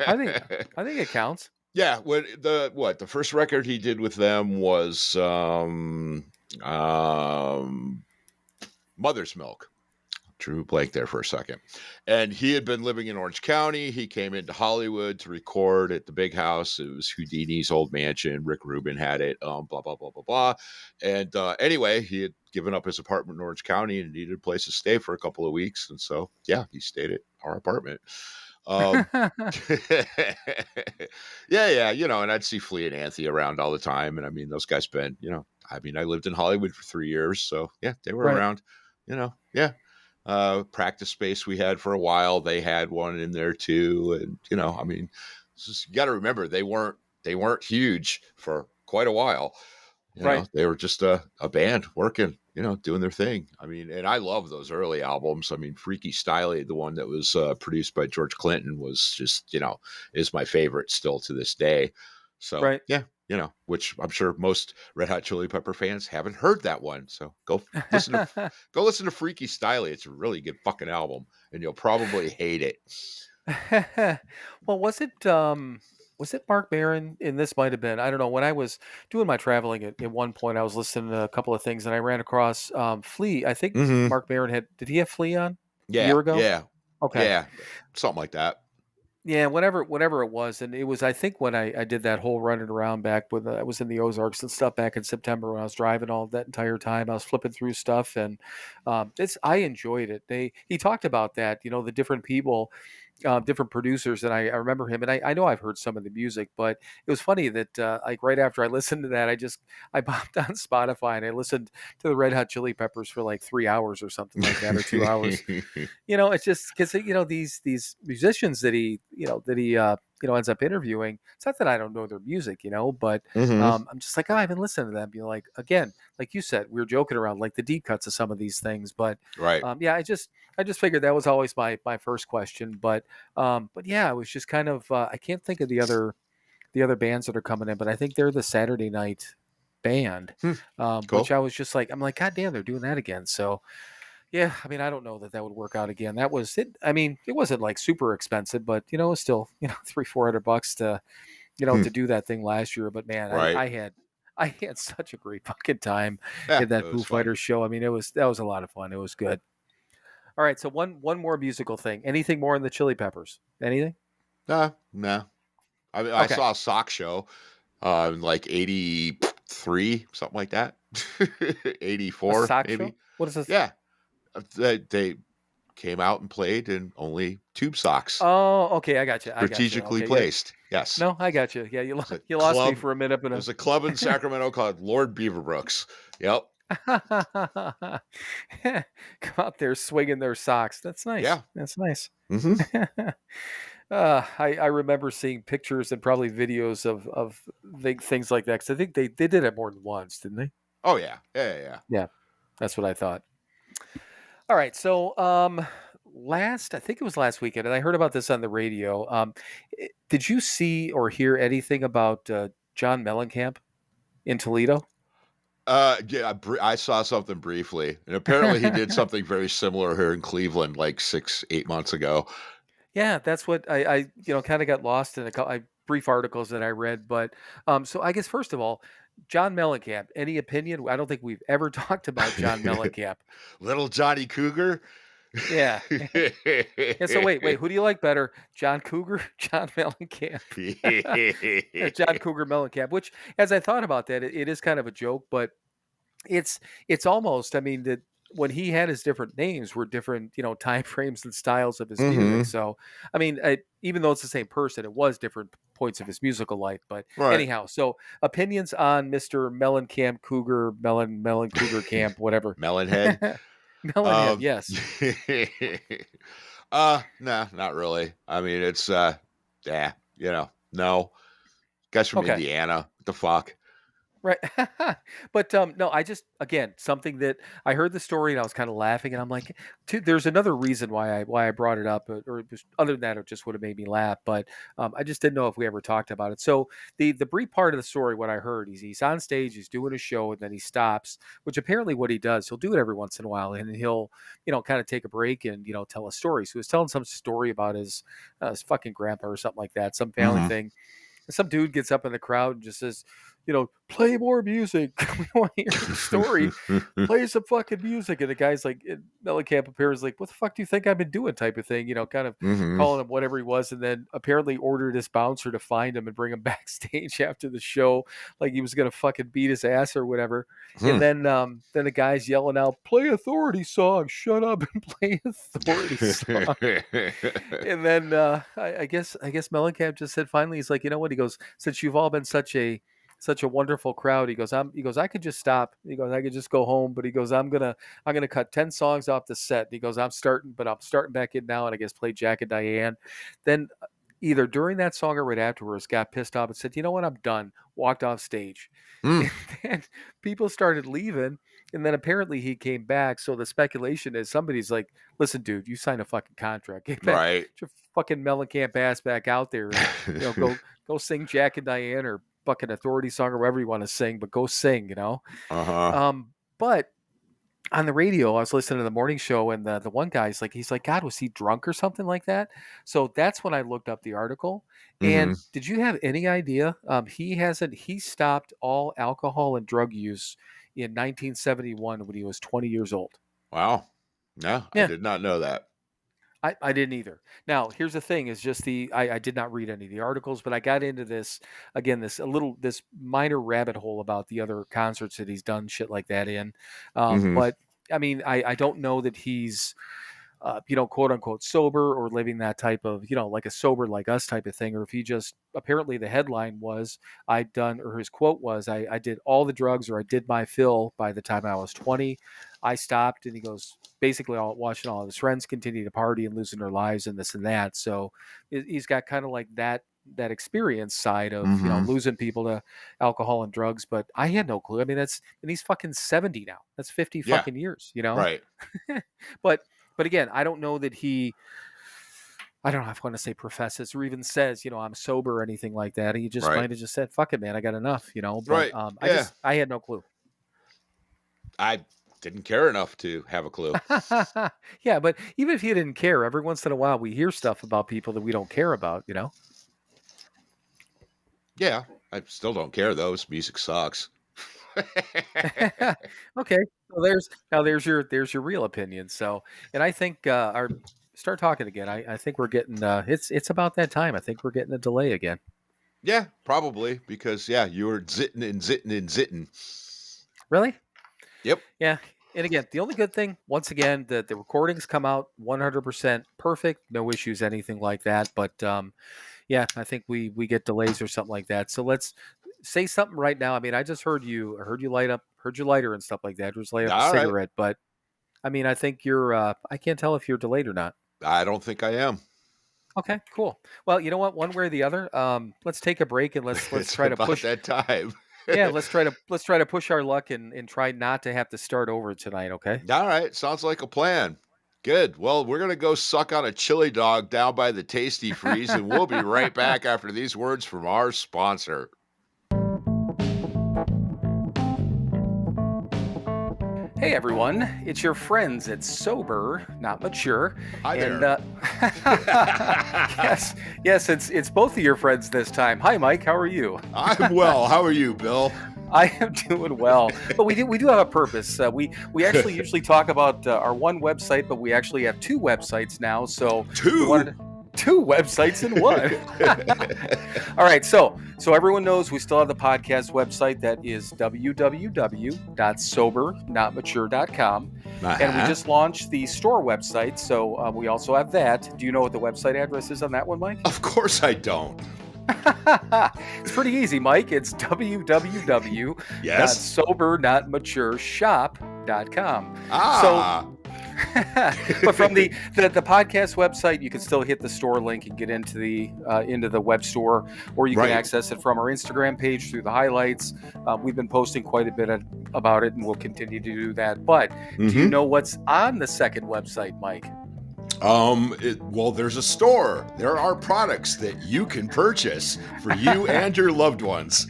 I think I think it counts. Yeah, the first record he did with them was Mother's Milk. Drew blank there for a second. And he had been living in Orange County. He came into Hollywood to record at the big house. It was Houdini's old mansion. Rick Rubin had it. Blah blah blah blah blah. And anyway, he had given up his apartment in Orange County and needed a place to stay for a couple of weeks. And so, yeah, he stayed at our apartment. Um, yeah, and I'd see Flea and Anthony around all the time. And I mean, those guys been, I lived in Hollywood for 3 years. So yeah, they were Right. around, yeah. Practice space we had for a while. They had one in there too. And, I mean, you got to remember they weren't huge for quite a while. Right. They were just a band working, doing their thing. I mean, and I love those early albums. I mean, Freaky Styley, the one that was produced by George Clinton, was just, is my favorite still to this day. So, Right. yeah, which I'm sure most Red Hot Chili Pepper fans haven't heard that one. So go listen to Freaky Styley. It's a really good fucking album, and you'll probably hate it. Well, was it Mark Maron? And this might have been, I don't know. When I was doing my traveling at one point, I was listening to a couple of things, and I ran across Flea. I think Mm-hmm. Mark Maron did he have Flea on a Yeah, year ago? yeah, Okay. yeah, something like that. Yeah, whatever it was, and it was I think when I did that whole running around back when I was in the Ozarks and stuff back in September when I was driving all that entire time, I was flipping through stuff, and it's I enjoyed it. He talked about that, the different people, different producers, and I remember him, and I know I've heard some of the music, but it was funny that like right after I listened to that, I popped on Spotify and I listened to the Red Hot Chili Peppers for like 3 hours or something like that, or 2 hours. It's just because these musicians that he ends up interviewing. It's not that I don't know their music, but Mm-hmm. I'm just like, oh, I've been listening to them. Like again, like you said, we were joking around like the deep cuts of some of these things, but Right. yeah, I just figured that was always my first question, but yeah, it was just kind of I can't think of the other bands that are coming in, but I think they're the Saturday night band, Hmm. which Cool. I was just like, I'm like, God damn, they're doing that again. So yeah, I mean, I don't know that would work out again. That was it. I mean, it wasn't like super expensive, but it's still $300-400 Hmm. to do that thing last year. But man, I Right. I had I had such a great fucking time Yeah, at that it Foo was fun. Fighters show. I mean, that was a lot of fun. It was good. All right, so one more musical thing. Anything more in the Chili Peppers? Anything? Nah. I mean, I Okay, saw a sock show, in like '83, something like that. a '84, sock show. maybe. What is this? Yeah, they came out and played in only tube socks, Oh, okay, I got you. I got you. strategically Okay, yeah. placed. Yes, No, I got you. Yeah, it's a you lost me club. for a minute, It was a club in Sacramento called Lord Beaverbrooks. Yep. Come out there swinging their socks. That's nice. Yeah. That's nice. Hmm. I remember seeing pictures and probably videos of things like that because I think they did it more than once, didn't they? Oh yeah. Yeah. Yeah, that's what I thought. All right, so I think it was last weekend, and I heard about this on the radio. Did you see or hear anything about John Mellencamp in Toledo? Yeah. I saw something briefly, and apparently he did something very similar here in Cleveland, like 6, 8 months ago. Yeah, that's what I kind of got lost in brief articles that I read. But so I guess first of all, John Mellencamp. Any opinion? I don't think we've ever talked about John Mellencamp. Little Johnny Cougar. Yeah. Yeah. So wait, who do you like better, John Cougar, John Mellencamp? John Cougar Mellencamp. Which, as I thought about that, it is kind of a joke, but it's it's almost. I mean, that when he had his different names were different, time frames and styles of his music. Hmm. So, I mean, even though it's the same person, it was different points of his musical life. But Right. anyhow, so opinions on Mr. Mellencamp Cougar, Melon Cougar Camp, whatever. Melonhead. Melonhead, Um, yes. nah, not really. I mean, it's yeah, no. Guys from Okay. Indiana. What the fuck? Right. But no, I just again something that I heard the story and I was kind of laughing and I'm like, there's another reason why I brought it up, or just, other than that, it just would have made me laugh. But I just didn't know if we ever talked about it. So the brief part of the story, what I heard, he's on stage, he's doing a show, and then he stops. Which apparently what he does, he'll do it every once in a while, and he'll kind of take a break and tell a story. So he was telling some story about his fucking grandpa or something like that, some family Hmm. thing. And some dude gets up in the crowd and just says, play more music. We want to hear your story. Play some fucking music. And the guy's like, Mellencamp appears like, what the fuck do you think I've been doing? Type of thing, kind of Hmm. calling him whatever he was. And then apparently ordered his bouncer to find him and bring him backstage after the show, like he was going to fucking beat his ass or whatever. And then the guy's yelling out, play Authority song. Shut up and play Authority song. And then I guess Mellencamp just said finally, he's like, you know what? He goes, since you've all been such a wonderful crowd, he goes, I could just stop. He goes, I could just go home, but he goes, I'm gonna cut 10 songs off the set. He goes, I'm starting back in now, and I guess play Jack and Diane. Then either during that song or right afterwards, got pissed off and said, you know what, I'm done. Walked off stage. Hmm. And then people started leaving. And then apparently he came back. So the speculation is somebody's like, listen, dude, you signed a fucking contract. Get back, Right. get your fucking Mellencamp ass back out there and, go sing Jack and Diane or fucking Authority song or whatever you want to sing, but go sing. Uh-huh. But on the radio, I was listening to the morning show, and the one guy's like, he's like, God, was he drunk or something like that? So that's when I looked up the article. Hmm. And did you have any idea? He stopped all alcohol and drug use in 1971 when he was 20 years old. Wow. No, I Yeah. did not know that. I didn't either. Now, here's the thing: is just I did not read any of the articles, but I got into this again, this minor rabbit hole about the other concerts that he's done shit like that in. Hmm. But I mean, I don't know that he's quote unquote sober or living that type of, like a sober like us type of thing, or if he just apparently the headline was or his quote was, I did all the drugs or I did my fill by the time I was 20. I stopped, and he goes basically watching all of his friends continue to party and losing their lives and this and that. So he's got kind of like that experience side of Hmm. losing people to alcohol and drugs. But I had no clue. I mean, and he's fucking 70 now. That's 50 Yeah. fucking years, Right. but again, I don't know that I don't know if I want to say professes or even says, I'm sober or anything like that. He just Right. might have just said, fuck it, man, I got enough, but Right. Yeah. I had no clue. I didn't care enough to have a clue. Yeah, but even if you didn't care, every once in a while we hear stuff about people that we don't care about. Yeah. I still don't care though. His music sucks. Okay. So there's your real opinion. So, and I think our start talking again. I think we're getting it's about that time. I think we're getting a delay again. Yeah, probably because you were zitting and zitting and zitting. Really? Yep. Yeah. And again, the only good thing, once again, the recordings come out 100% perfect, no issues, anything like that. But yeah, I think we get delays or something like that. So let's say something right now. I mean, I just heard you heard your lighter and stuff like that. Just light up a All right. cigarette. But I mean, I think you're. I can't tell if you're delayed or not. I don't think I am. Okay, cool. Well, you know what? One way or the other, let's take a break and let's It's try to about push. that time. Yeah, let's try to push our luck and try not to have to start over tonight. Okay. All right. Sounds like a plan. Good. Well, we're going to go suck on a chili dog down by the Tasty Freeze, and we'll be right back after these words from our sponsor. Hey everyone, it's your friends at Sober Not Mature. Hi there. Yes, it's both of your friends this time. Hi Mike, how are you? I'm well. How are you, Bill? I am doing well, but we do have a purpose. We actually usually talk about our one website, but we actually have two websites now. So we wanted Two. two websites in one. All right, so everyone knows we still have the podcast website that is www.SoberNotMature.com, and we Uh-huh. just launched the store website, so we also have that. Do you know what the website address is on that one, Mike? Of course I don't. It's pretty easy, Mike. It's Yes. www.SoberNotMatureShop.com. Ah. But from the podcast website, you can still hit the store link and get into the web store, or you can Right. access it from our Instagram page through the highlights. We've been posting quite a bit about it, and we'll continue to do that. But do you know what's on the second website, Mike? Well, there's a store. There are products that you can purchase for you and your loved ones.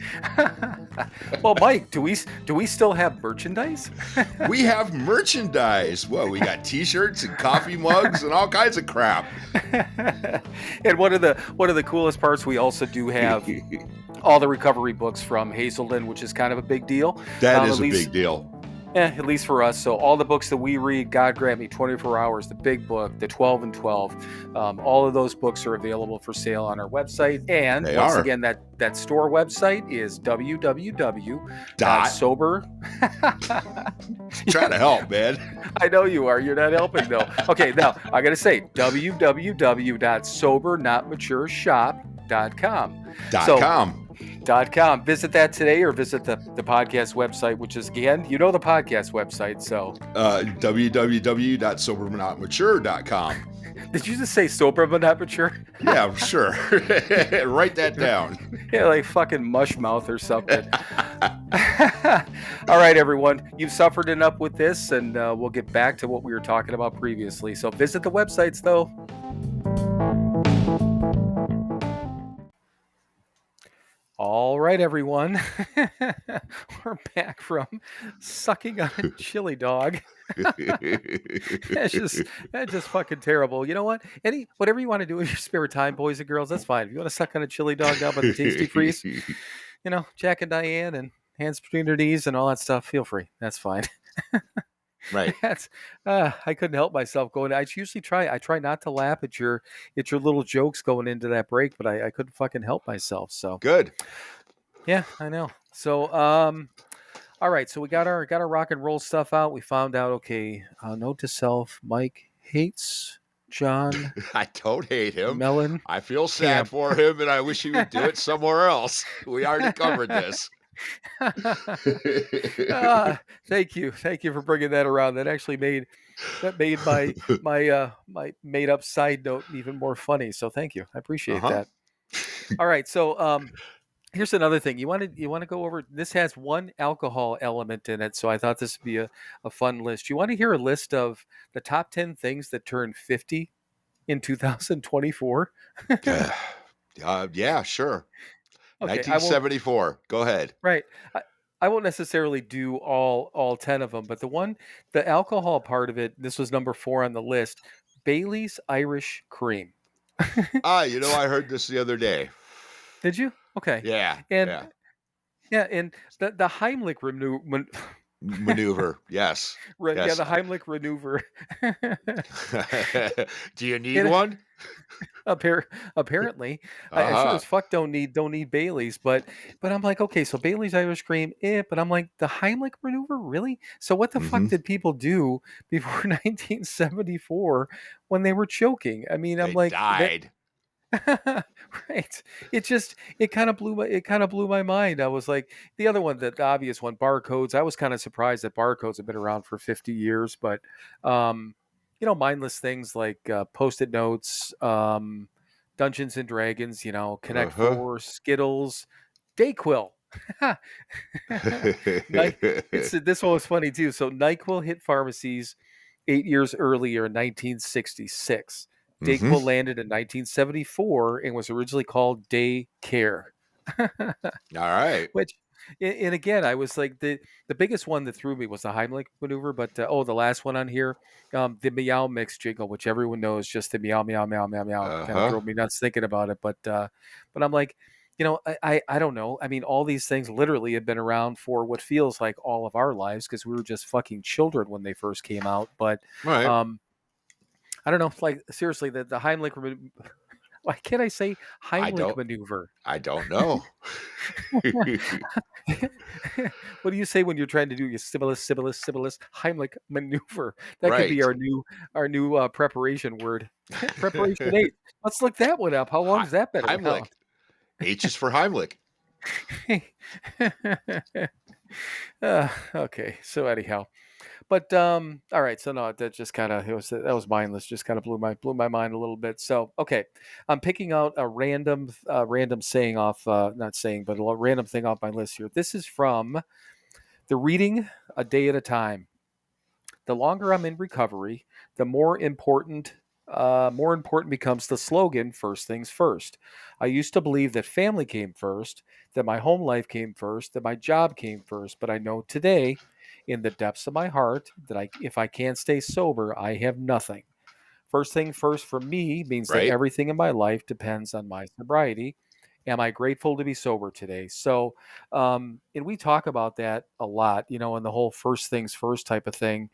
Well, Mike, do we still have merchandise? We have merchandise. Well, we got T-shirts and coffee mugs and all kinds of crap. And one of the coolest parts, we also do have all the recovery books from Hazelden, which is kind of a big deal. That is at a least- big deal. At least for us. So all the books that we read, God Grant Me, 24 Hours, the Big Book, the 12 and 12, all of those books are available for sale on our website. And They once are. again, that store website is www.sober. Trying to help, man. I know you are. You're not helping though. Okay, now I got to say www.SoberNotMatureShop.com. .com. .com. Visit that today, or visit the podcast website, which is, again, the podcast website. So www.SoberNotMature.com. did you just say sober but not mature? Yeah, sure. Write that down. Yeah, like fucking mush mouth or something. All right, everyone, you've suffered enough with this, and we'll get back to what we were talking about previously. So visit the websites, though. All right, everyone. We're back from sucking on a chili dog. That's just fucking terrible. You know what? Whatever you want to do in your spare time, boys and girls, that's fine. If you want to suck on a chili dog down by the Tasty Freeze, Jack and Diane and hands between their knees and all that stuff, feel free. That's fine. Right. That's I couldn't help myself going. I try not to laugh at your little jokes going into that break, but I couldn't fucking help myself. So Good. yeah, I know. So all right, so we got our rock and roll stuff out. We found out, okay, note to self, Mike hates John I don't hate him. Melon. I feel sad for him, and I wish he would do it somewhere else. We already covered this. Thank you for bringing that around. That actually made my made up side note even more funny. So thank you, I appreciate that. All right, so here's another thing. You want to go over. This has one alcohol element in it, so I thought this would be a fun list. You want to hear a list of the top 10 things that turned 50 in 2024? Yeah, sure. Okay, 1974. Go ahead. Right. I won't necessarily do all 10 of them, but the alcohol part of it, this was number 4 on the list, Bailey's Irish Cream. I heard this the other day. Did you? Okay. Yeah. And and the Heimlich maneuver. Yes. Right, yes. yeah, the Heimlich maneuver. Do you need one? Apparently, I sure as fuck don't need Bailey's, but I'm like, okay, so Bailey's Irish Cream, but I'm like, the Heimlich maneuver, really? So what the fuck did people do before 1974 when they were choking? I mean, I'm They like, died. right. It kind of blew my mind. I was like, the other one, the obvious one, barcodes. I was kind of surprised that barcodes have been around for 50 years, but mindless things like post-it notes, Dungeons and Dragons, Connect Four, Skittles, Dayquil. This one was funny too. So NyQuil hit pharmacies 8 years earlier in 1966. Dayquil landed in 1974 and was originally called Day Care. All right. Which, and again, I was like, the biggest one that threw me was the Heimlich maneuver, but the last one on here, the Meow Mix jingle, which everyone knows, just the meow meow meow meow meow, kind of drove me nuts thinking about it. But I'm like, I don't know. I mean, all these things literally have been around for what feels like all of our lives because we were just fucking children when they first came out. But Right. um, I don't know. Like seriously, the Heimlich. Why can't I say I Heimlich don't. maneuver? I don't know. What do you say when you're trying to do your sibbolus Heimlich maneuver? That could be Right. our new preparation word. Preparation 8. Let's look that one up. How long He- has that been Heimlich. around? H is for Heimlich. Okay. So anyhow, but all right. So no, that just kind of that was mindless. Just kind of blew my mind a little bit. So okay, I'm picking out a random saying off, not saying, but a random thing off my list here. This is from the Reading a Day at a Time. The longer I'm in recovery, the more important becomes the slogan, first things first. I used to believe that family came first, that my home life came first, that my job came first, but I know today, in the depths of my heart, that if I can't stay sober, I have nothing. First thing first for me means that Right. everything in my life depends on my sobriety. Am I grateful to be sober today? So, and we talk about that a lot, and the whole first things first type of thing.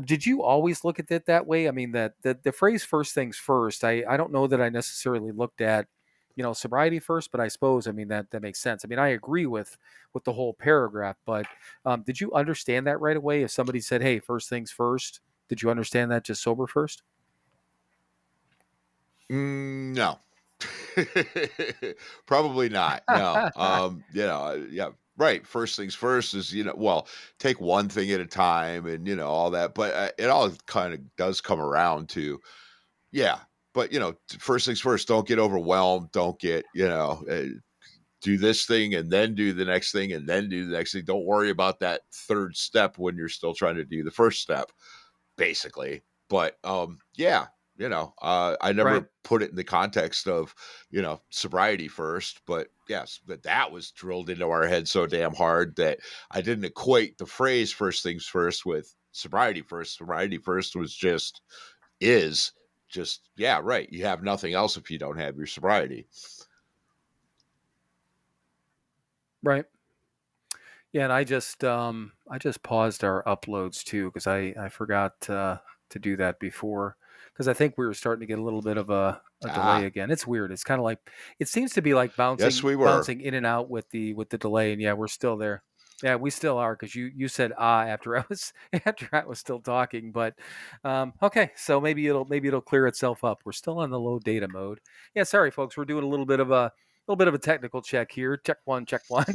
Did you always look at it that way? I mean, that the phrase "first things first." I don't know that I necessarily looked at, sobriety first, but I suppose I mean that makes sense. I mean, I agree with the whole paragraph, but did you understand that right away? If somebody said, "Hey, first things first," did you understand that just sober first? No. Probably not. No. Yeah, right. First things first is, well, take one thing at a time and, all that. But it all kind of does come around to, yeah. But, first things first, don't get overwhelmed. Don't get, do this thing and then do the next thing and then do the next thing. Don't worry about that third step when you're still trying to do the first step, basically. But yeah, I Right. never put it in the context of, sobriety first, but yes, that was drilled into our head so damn hard that I didn't equate the phrase first things first with sobriety first. Sobriety first was is just, yeah, right. You have nothing else if you don't have your sobriety. Right. Yeah, and I just paused our uploads too because I forgot to do that before because I think we were starting to get a little bit of a delay Ah, again. It's weird. It's kind of like it seems to be like yes, bouncing we were. bouncing in and out with the delay, and yeah, we're still there. Yeah, we still are because you said after I was after I was still talking, but okay, so maybe it'll clear itself up. We're still on the low data mode. Yeah, sorry folks, we're doing a little bit of a technical check here. Check one, check one.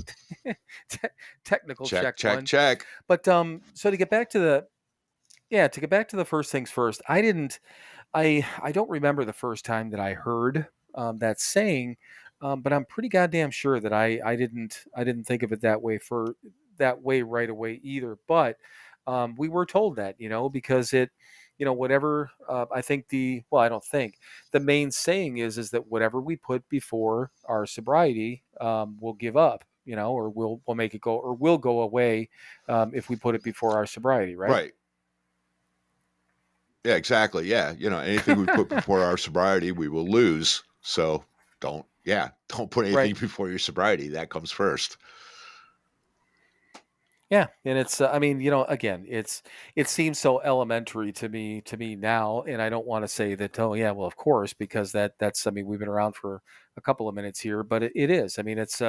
Te- Technical Check, check check, one. check. But so to get back to the first things first, I don't remember the first time that I heard that saying, but I'm pretty goddamn sure that I didn't think of it that way right away either. But we were told that, because whatever I think I don't think the main saying is that whatever we put before our sobriety, we'll give up, or we'll make it go or will go away if we put it before our sobriety, right? Right. Yeah, exactly. Yeah. Anything we put before our sobriety, we will lose. So don't put anything Right. before your sobriety. That comes first. Yeah, and it's I mean, again, it seems so elementary to me now, and I don't want to say that, oh yeah, well of course, because that's I mean, we've been around for a couple of minutes here, but it is. I mean, it's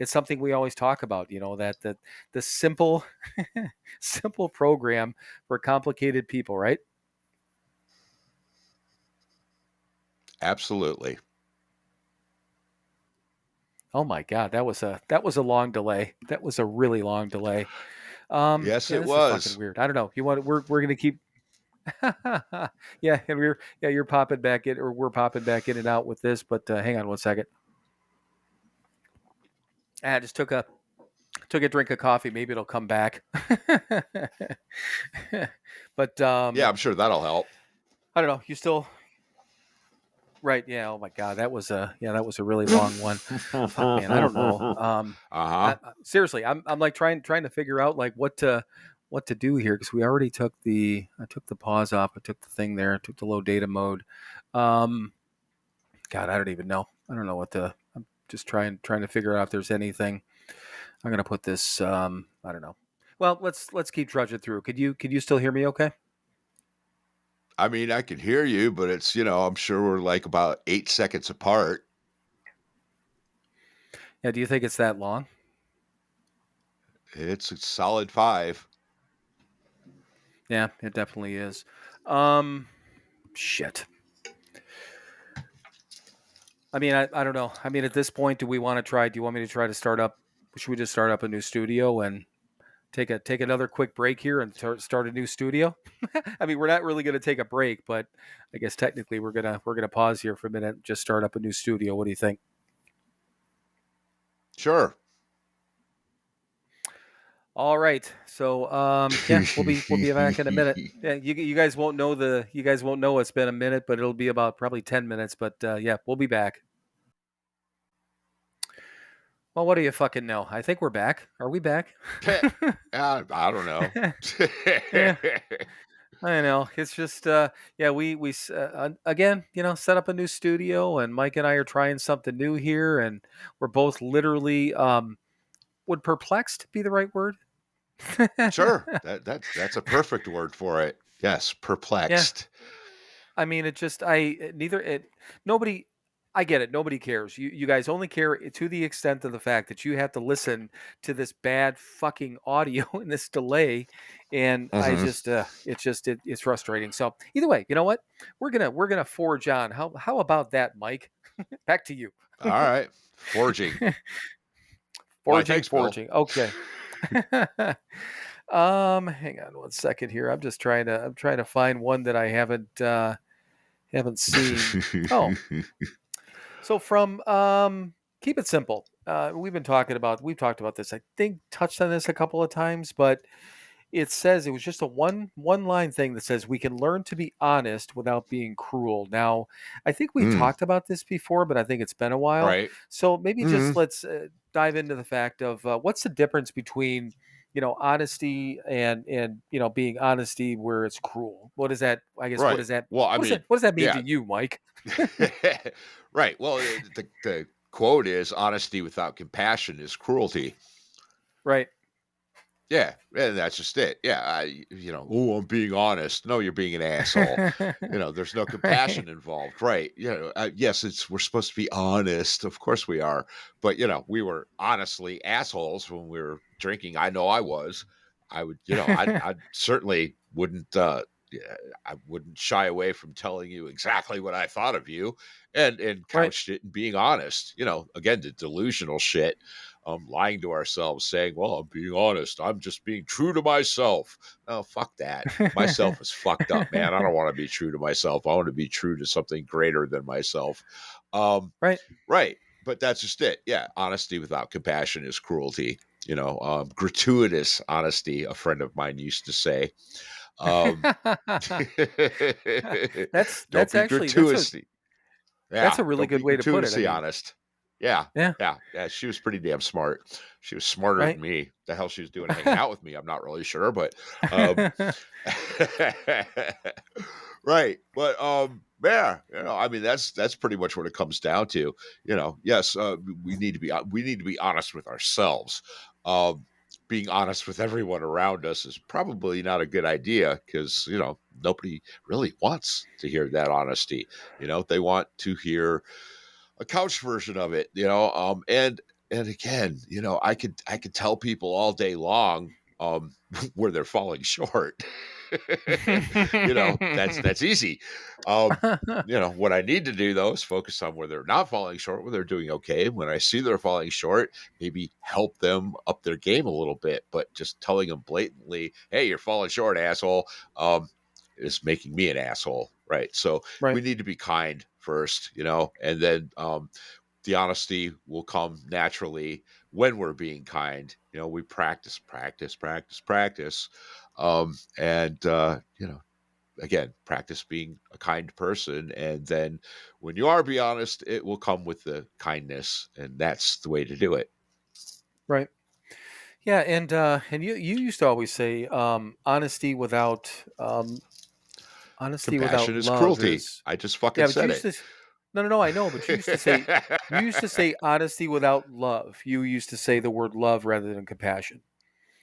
something we always talk about, that the simple simple program for complicated people, right? Absolutely. Oh my God, that was a long delay. That was a really long delay. Yes, Yeah, it this is fucking was. weird. I don't know. We're gonna keep yeah, and you're popping back in, or we're popping back in and out with this, but hang on one second. I just took a drink of coffee. Maybe it'll come back. But Yeah, I'm sure that'll help. I don't know. You still right? Yeah. Oh my God, that was a really long one. Fuck, man. I don't know. Uh-huh. Seriously, I'm like trying to figure out like what to do here because we already I took the pause off. I took the thing there. I took the low data mode. Um, God, I don't even know. I don't know what to. I'm just trying to figure out if there's anything. I'm gonna put this. I don't know. Well, let's keep trudging through. Could you still hear me? Okay. I mean, I can hear you, but it's, I'm sure we're like about 8 seconds apart. Yeah. Do you think it's that long? It's a solid 5. Yeah, it definitely is. Shit. I mean, I don't know. I mean, at this point, do we want to try? Do you want me to try to start up? Should we just start up a new studio and take another quick break here and start a new studio? I mean, we're not really going to take a break, but I guess technically we're gonna pause here for a minute and just start up a new studio. What do you think? Sure. All right. So yeah, we'll be back in a minute. Yeah, you guys won't know it's been a minute, but it'll be about probably 10 minutes. But yeah, we'll be back. Well, what do you fucking know? I think we're back. Are we back? I don't know. Yeah, I know. It's just yeah, again, set up a new studio, and Mike and I are trying something new here, and we're both literally would perplexed be the right word? Sure. That's a perfect word for it. Yes, Yeah. perplexed. I mean, it just neither it nobody I get it. Nobody cares. You guys only care to the extent of the fact that you have to listen to this bad fucking audio and this delay, and I Mhm. just it's frustrating. So either way, you know what? We're gonna forge on. How about that, Mike? Back to you. All right. Forging. Why, Forging, thanks, Bill. forging. Okay. Hang on one second here. I'm trying to find one that I haven't seen. Oh, so from keep it simple. We've talked about this. I think touched on this a couple of times, but it says it was just a one line thing that says we can learn to be honest without being cruel. Now, I think we've Mm, talked about this before, but I think it's been a while. right. So maybe just Mhm. let's dive into the fact of what's the difference between honesty and being honesty where it's cruel. What is that? I guess Right. Well, I mean, what does that mean to yeah. you, Mike? Right. Well, the quote is honesty without compassion is cruelty. Right. Yeah, and that's just it. Yeah, oh, I'm being honest. No, you're being an asshole. There's no Right. compassion involved, right? Yes, we're supposed to be honest. Of course we are, but we were honestly assholes when we were drinking. I know I was. I would, I certainly wouldn't. Yeah, I wouldn't shy away from telling you exactly what I thought of you, and Right. couched it in being honest. Again, the delusional shit, lying to ourselves, saying, "Well, I'm being honest. I'm just being true to myself." Oh, fuck that. Myself is fucked up, man. I don't want to be true to myself. I want to be true to something greater than myself. Um, Right. right. But that's just it. Yeah. Honesty without compassion is cruelty. Gratuitous honesty, a friend of mine used to say. Um, don't That's be actually gratuitously. that's Yeah, a really don't good be way to put it. I gratuitously mean, honest. Yeah, yeah. yeah, yeah. She was pretty damn smart. She was smarter than Right. me. The hell she was doing hanging out with me, I'm not really sure, but um right. But yeah, I mean that's pretty much what it comes down to. Yes, we need to be honest with ourselves. Um being honest with everyone around us is probably not a good idea because nobody really wants to hear that honesty. They want to hear a couch version of it, and again, I could tell people all day long where they're falling short. That's easy. Um, what I need to do though is focus on where they're not falling short, where they're doing okay. When I see they're falling short, maybe help them up their game a little bit, but just telling them blatantly, "Hey, you're falling short, asshole," is making me an asshole, right? So we Right. need to be kind first, and then the honesty will come naturally when we're being kind. We practice, practice, practice, practice, and again, practice being a kind person, and then when you are be honest, it will come with the kindness, and that's the way to do it. Right. Yeah, and you used to always say honesty without Compassion is love cruelty. is I just yeah, fucking but you said used it. to No, no, no, I know, but you used to say honesty without love. You used to say the word love rather than compassion.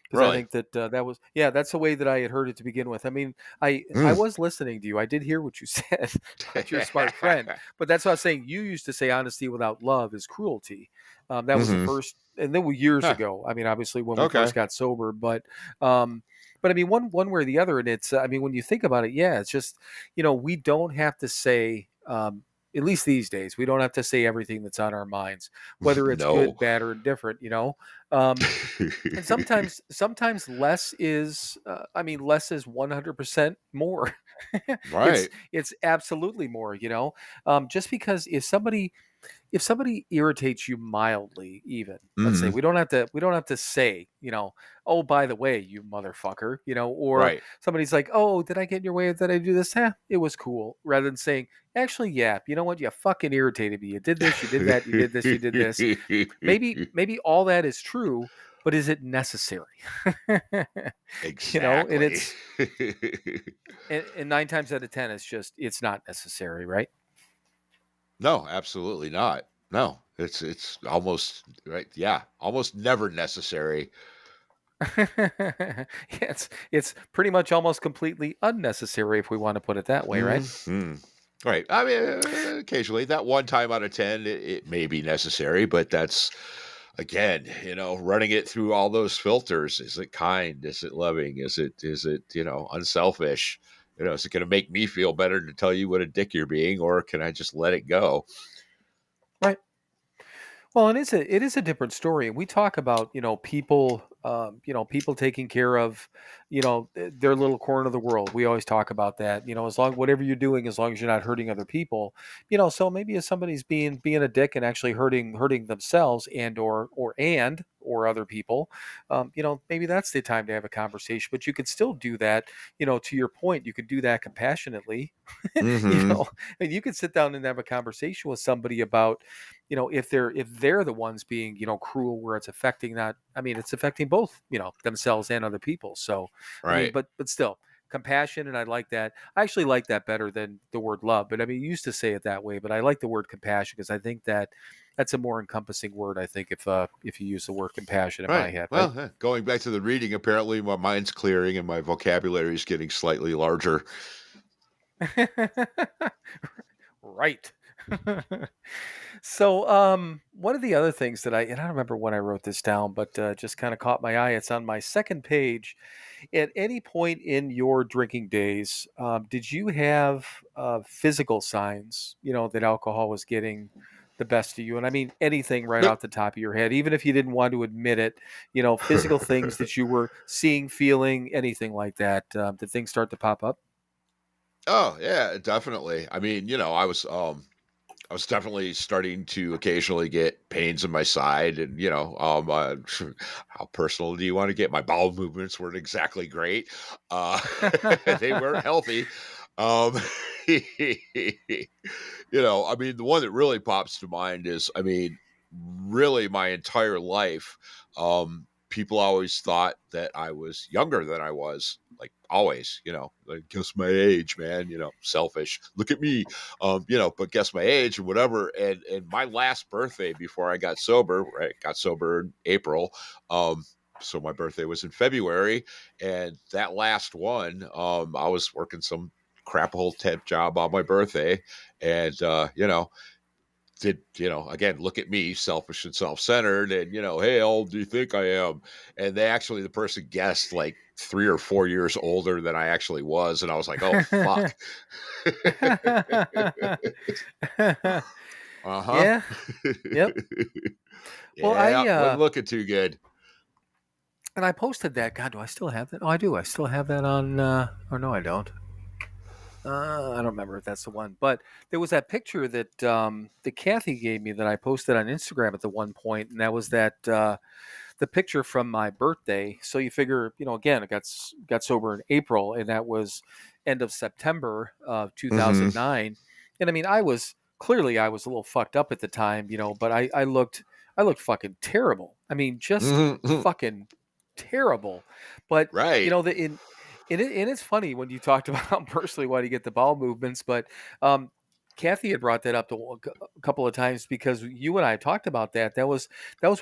Because I Really? think that that was yeah, that's the way that I had heard it to begin with. I mean, I Mm. was listening to you. I did hear what you said about your smart friend, but that's what I was saying. You used to say honesty without love is cruelty. That was the Hmm. first, and then years Huh. ago. I mean, obviously when we first Okay. got sober, um, but I mean, one way or the other, and it's I mean, when you think about it, yeah, it's just we don't have to say. At least these days, we don't have to say everything that's on our minds, whether it's No. good, bad, or indifferent. Um, and sometimes less is I mean less is 100% more. it's Right. it's absolutely more, just because if somebody irritates you mildly, even, let's say, Hmm. we don't have to say, oh, by the way, you motherfucker, or Right. somebody's like, oh, did I get in your way, did I do this, it was cool, rather than saying, actually, yeah, you know what, you fucking irritated me, you did this, you did that, you did this, you did this. Maybe all that is true, but is it necessary? And Exactly. and 9 times out of 10, it's not necessary, right? No, absolutely not. No, it's almost right. Yeah, almost never necessary. Yeah, it's pretty much almost completely unnecessary if we want to put it that way, right? Hmm. Right. I mean, occasionally that one time out of 10, it may be necessary, but that's again, running it through all those filters. Is it kind? Is it loving? Is it, unselfish? Is it going to make me feel better to tell you what a dick you're being, or can I just let it go? Right. Well, it is a different story, and we talk about people, people taking care of their little corner of the world. We always talk about that. As long whatever you're doing, as long as you're not hurting other people. So maybe if somebody's being a dick and actually hurting themselves and or other people, maybe that's the time to have a conversation. But you could still do that. To your point, you could do that compassionately. you Hmm. know, and you could sit down and have a conversation with somebody about if they're the ones being cruel, where it's affecting, not I mean it's affecting both themselves and other people. So I mean, Right. but still, compassion, and I like that. I actually like that better than the word love, but I mean, you used to say it that way, but I like the word compassion because I think that's a more encompassing word, I think, if you use the word compassion in my Right. head, right? Well, going back to the reading, apparently my mind's clearing and my vocabulary is getting slightly larger. Right. So, one of the other things and I don't remember when I wrote this down, but just kind of caught my eye. It's on my second page. At any point in your drinking days, did you have physical signs, that alcohol was getting the best of you? And I mean anything right off the top of your head, even if you didn't want to admit it, physical things that you were seeing, feeling, anything like that. Did things start to pop up? Oh yeah, definitely. I mean, I was definitely starting to occasionally get pains in my side, and how personal do you want to get? My bowel movements weren't exactly great. Uh, they weren't healthy. Um, I mean, the one that really pops to mind is, I mean, really my entire life, people always thought that I was younger than I was. Like always, like guess my age, man. Selfish. Look at me, but guess my age and whatever. And my last birthday before I got sober, right? Got sober in April. Um, so my birthday was in February, and that last one, I was working some crap hole temp job on my birthday, and did again, look at me, selfish and self-centered, and hey, how old do you think I am? And the person guessed like 3 or 4 years older than I actually was, and I was like, oh fuck. Uh-huh. Yeah. Yep. Well, Yeah, wasn't looking too good. I posted that. God, do I still have that? Oh, I do. I still have that on. Or no, I don't. I don't remember if that's the one, but there was that picture that Kathy gave me that I posted on Instagram at the one point, and that was the picture from my birthday. So you figure, again, I got sober in April, and that was end of September of Hmm. 2009. And I mean, I was a little fucked up at the time, but I looked fucking terrible. I mean, just Hmm. fucking terrible. But Right. the and it's funny when you talked about personally why do you get the bowel movements, but um, Kathy had brought that up a couple of times because you and I talked about that. That was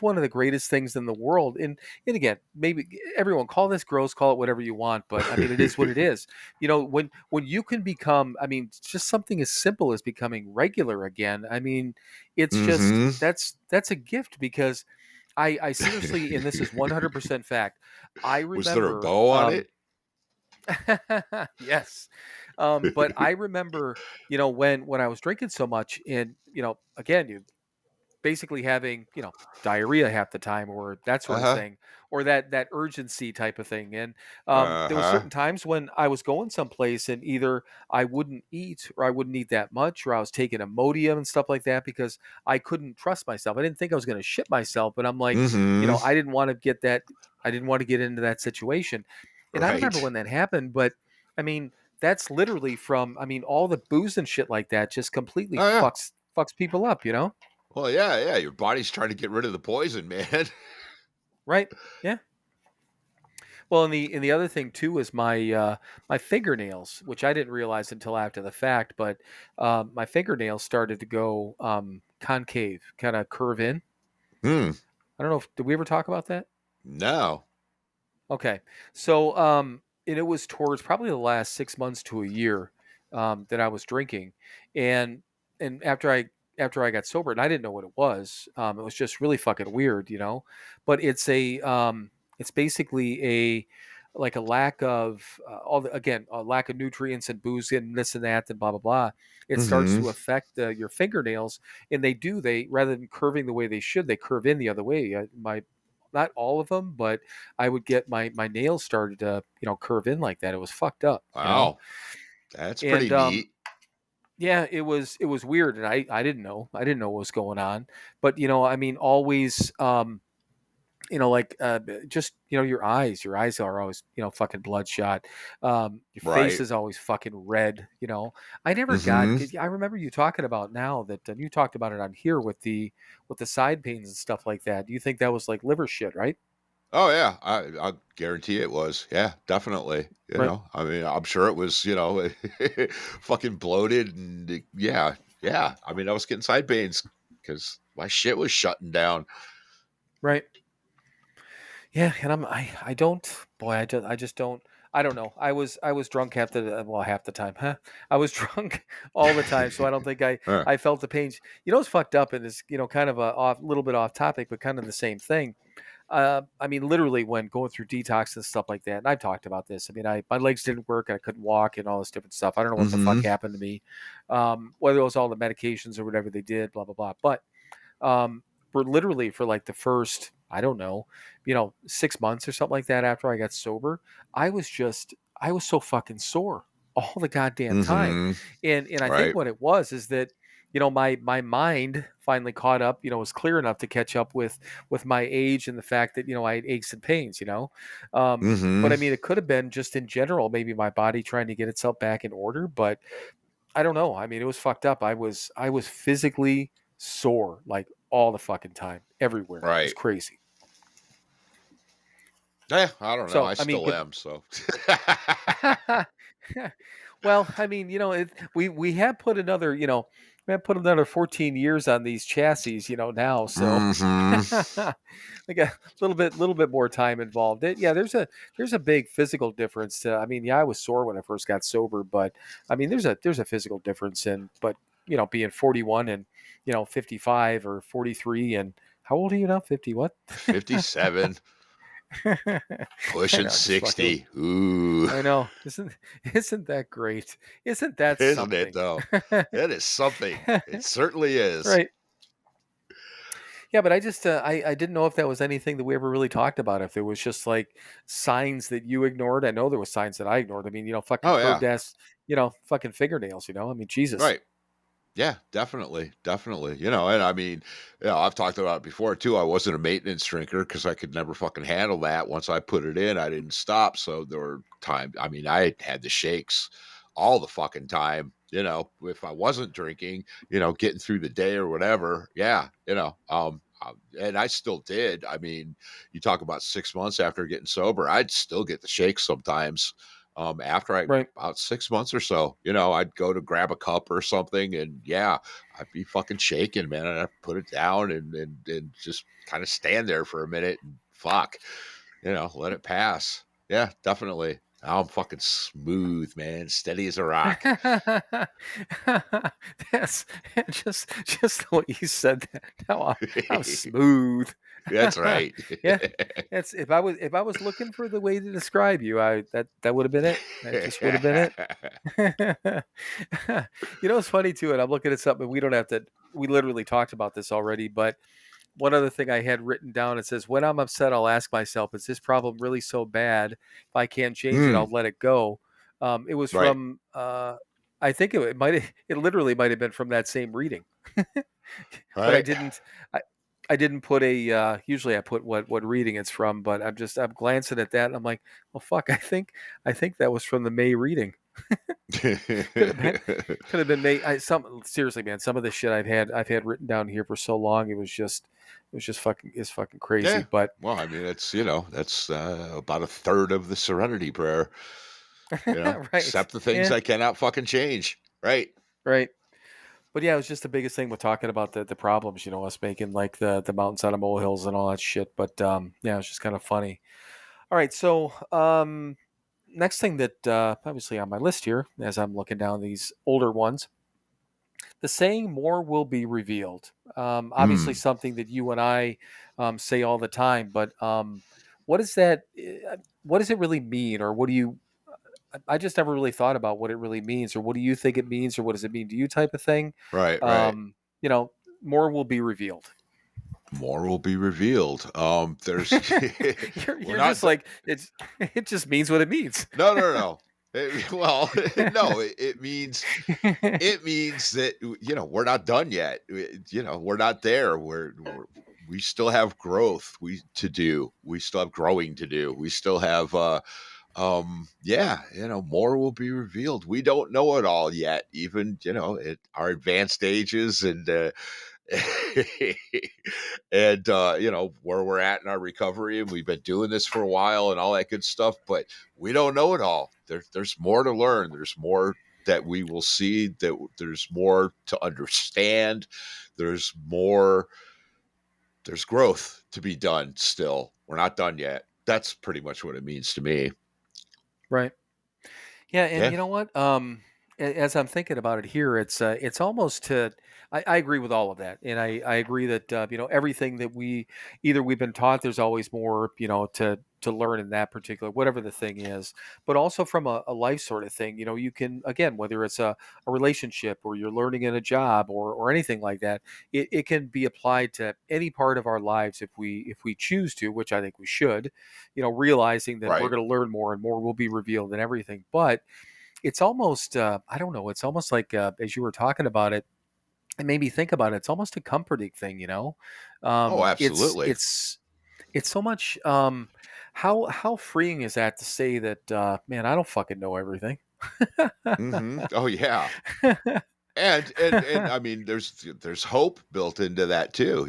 one of the greatest things in the world. And again, maybe everyone call this gross, call it whatever you want, but I mean, it is what it is. When you can become, I mean, just something as simple as becoming regular again. I mean, it's just Mm-hmm. that's a gift because I seriously, and this is 100% fact. I Was there a remember, bow on it? yes. But I remember, when I was drinking so much and, again, you basically having, diarrhea half the time or that sort of Uh-huh. thing, or that urgency type of thing. And there was Uh-huh. certain times when I was going someplace and either I wouldn't eat or I wouldn't eat that much, or I was taking Imodium and stuff like that because I couldn't trust myself. I didn't think I was going to shit myself, but I'm like, Mm-hmm. I didn't want to get that. I didn't want to get into that situation. And I don't remember Right. when that happened, but I mean, that's literally from, I mean, all the booze and shit like that just completely Oh yeah. fucks people up. Well, yeah, yeah. Your body's trying to get rid of the poison, man. Right? Yeah. Well, and the other thing too is my fingernails, which I didn't realize until after the fact, but my fingernails started to go concave, kind of curve in. Hmm. I don't know if did we ever talk about that? No. Okay. So, and it was towards probably the last 6 months to a year that I was drinking, and and after I got sober, and I didn't know what it was. It was just really fucking weird. But it's basically like a lack of a lack of nutrients and booze and this and that and blah blah blah. It starts Mm-hmm. to affect your fingernails, and they rather than curving the way they should, they curve in the other way. My not all of them, but I would get my nails started to curve in like that. It was fucked up. Wow. That's pretty And neat. yeah, it was weird, and I didn't know what was going on, but I mean, always like just your eyes are always fucking bloodshot. Your face Right. is always fucking red. I never got. Mm-hmm. 'Cause I remember you talking about now that you talked about it on here with the side pains and stuff like that. Do you think that was like liver shit, right? Oh yeah, I guarantee it was. Yeah, definitely. Right. I mean, I'm sure it was. Fucking bloated and yeah, yeah. I mean, I was getting side pains because my shit was shutting down. Right. Yeah, and I don't, boy, I just don't. I don't know. I was drunk half the time, huh? I was drunk all the time, so I don't think I Huh. I felt the pains. It's fucked up and it's kind of a little bit off topic, but kind of the same thing. I mean, literally when going through detox and stuff like that, and I've talked about this. I mean, my legs didn't work, I couldn't walk, and all this different stuff. I don't know what the fuck Mm-hmm. happened to me, whether it was all the medications or whatever they did, blah blah blah. But um, for literally for like the first, I don't know, 6 months or something like that after I got sober, I was so fucking sore all the goddamn time. Mm-hmm. And I think Right. what it was is that, my mind finally caught up, was clear enough to catch up with my age and the fact that, I had aches and pains. But Mm-hmm. I mean, it could have been just in general, maybe my body trying to get itself back in order, but I don't know. I mean, it was fucked up. I was physically sore like all the fucking time, everywhere. It was Right. crazy. Yeah. I don't know. So I I mean, still am. So. well, I mean, we have put another, we have put another 14 years on these chassis, now. So Mm-hmm. like a little bit more time involved. Yeah, there's a big physical difference. I mean, yeah, I was sore when I first got sober, but I mean, there's a physical difference in, but being 41 and 55 or 43 and how old are you now? 50 what? 57, I pushing know, just fucking. 60. Ooh. I know. Isn't that great? Isn't that Isn't it something? though? It is something. It certainly is. Right. Yeah, but I just I didn't know if that was anything that we ever really talked about. If there was just like signs that you ignored. I know there was signs that I ignored. I mean, fucking Oh curved yeah. ass, fucking fingernails. I mean, Jesus. Right. Yeah, definitely. Definitely. And I mean, I've talked about it before too. I wasn't a maintenance drinker because I could never fucking handle that. Once I put it in, I didn't stop. So there were times, I mean, I had the shakes all the fucking time, if I wasn't drinking, getting through the day or whatever. Yeah. And I still did. I mean, you talk about 6 months after getting sober, I'd still get the shakes sometimes. After I Right. about 6 months or so, I'd go to grab a cup or something, and yeah, I'd be fucking shaking, man. And I'd put it down and just kind of stand there for a minute and fuck, let it pass. Yeah, definitely. Now I'm fucking smooth, man, steady as a rock. That's just the way you said that. Now I'm smooth. That's right. Yeah, that's if I was looking for the way to describe you, that would have been it. That just would have been it. It's funny too, and I'm looking at something we don't have to. We literally talked about this already, but one other thing I had written down, it says, when I'm upset, I'll ask myself, is this problem really so bad? If I can't change it, Mm, I'll let it go. It was right, from, I think it literally might have been from that same reading, but I right. didn't, I, I didn't put usually I put what reading it's from, but I'm glancing at that and I'm like, well, fuck, I think that was from the May reading. Could have been, could have been May. Seriously, man, some of the shit I've had written down here for so long, it was just fucking crazy. Yeah. But Well, I mean, that's about a third of the Serenity Prayer. right, Accept the things yeah, I cannot fucking change. Right. right. But yeah, it was just the biggest thing with talking about the problems, us making like the mountains out of molehills and all that shit. But yeah, it's just kind of funny. All right, so next thing that obviously on my list here, as I'm looking down these older ones, the saying "more will be revealed." Obviously, Mm, something that you and I say all the time. But what is that? What does it really mean, or what do you? I just never really thought about what it really means, or what do you think it means, or what does it mean to you, type of thing. right, right. Um, you know, more will be revealed. More will be revealed. There's you're we're you're not just like it's. It just means what it means. no, no, no. Well, no, it means that we're not done yet. We're not there. We still have growth to do. We still have growing to do. We still have yeah, more will be revealed. We don't know it all yet, even at our advanced ages, and and where we're at in our recovery, and we've been doing this for a while and all that good stuff, but we don't know it all. There's more to learn. There's more that we will see, that there's more to understand. There's more, there's growth to be done still. We're not done yet. That's pretty much what it means to me. Right. Yeah, and Yeah. you know what? As I'm thinking about it here, it's almost to. I agree with all of that, and I agree that everything that we've been taught. There's always more to learn in that particular whatever the thing is, but also from a life sort of thing. You can again whether it's a relationship or you're learning in a job or anything like that. It can be applied to any part of our lives if we choose to, which I think we should. Realizing that we're Right. going to learn more and more will be revealed and everything, but it's almost I don't know, it's almost like as you were talking about it, it made me think about it. It's almost a comforting thing. Oh, It's absolutely. it's so much how freeing is that to say that man, I don't fucking know everything. Oh, yeah. And I mean, there's hope built into that too.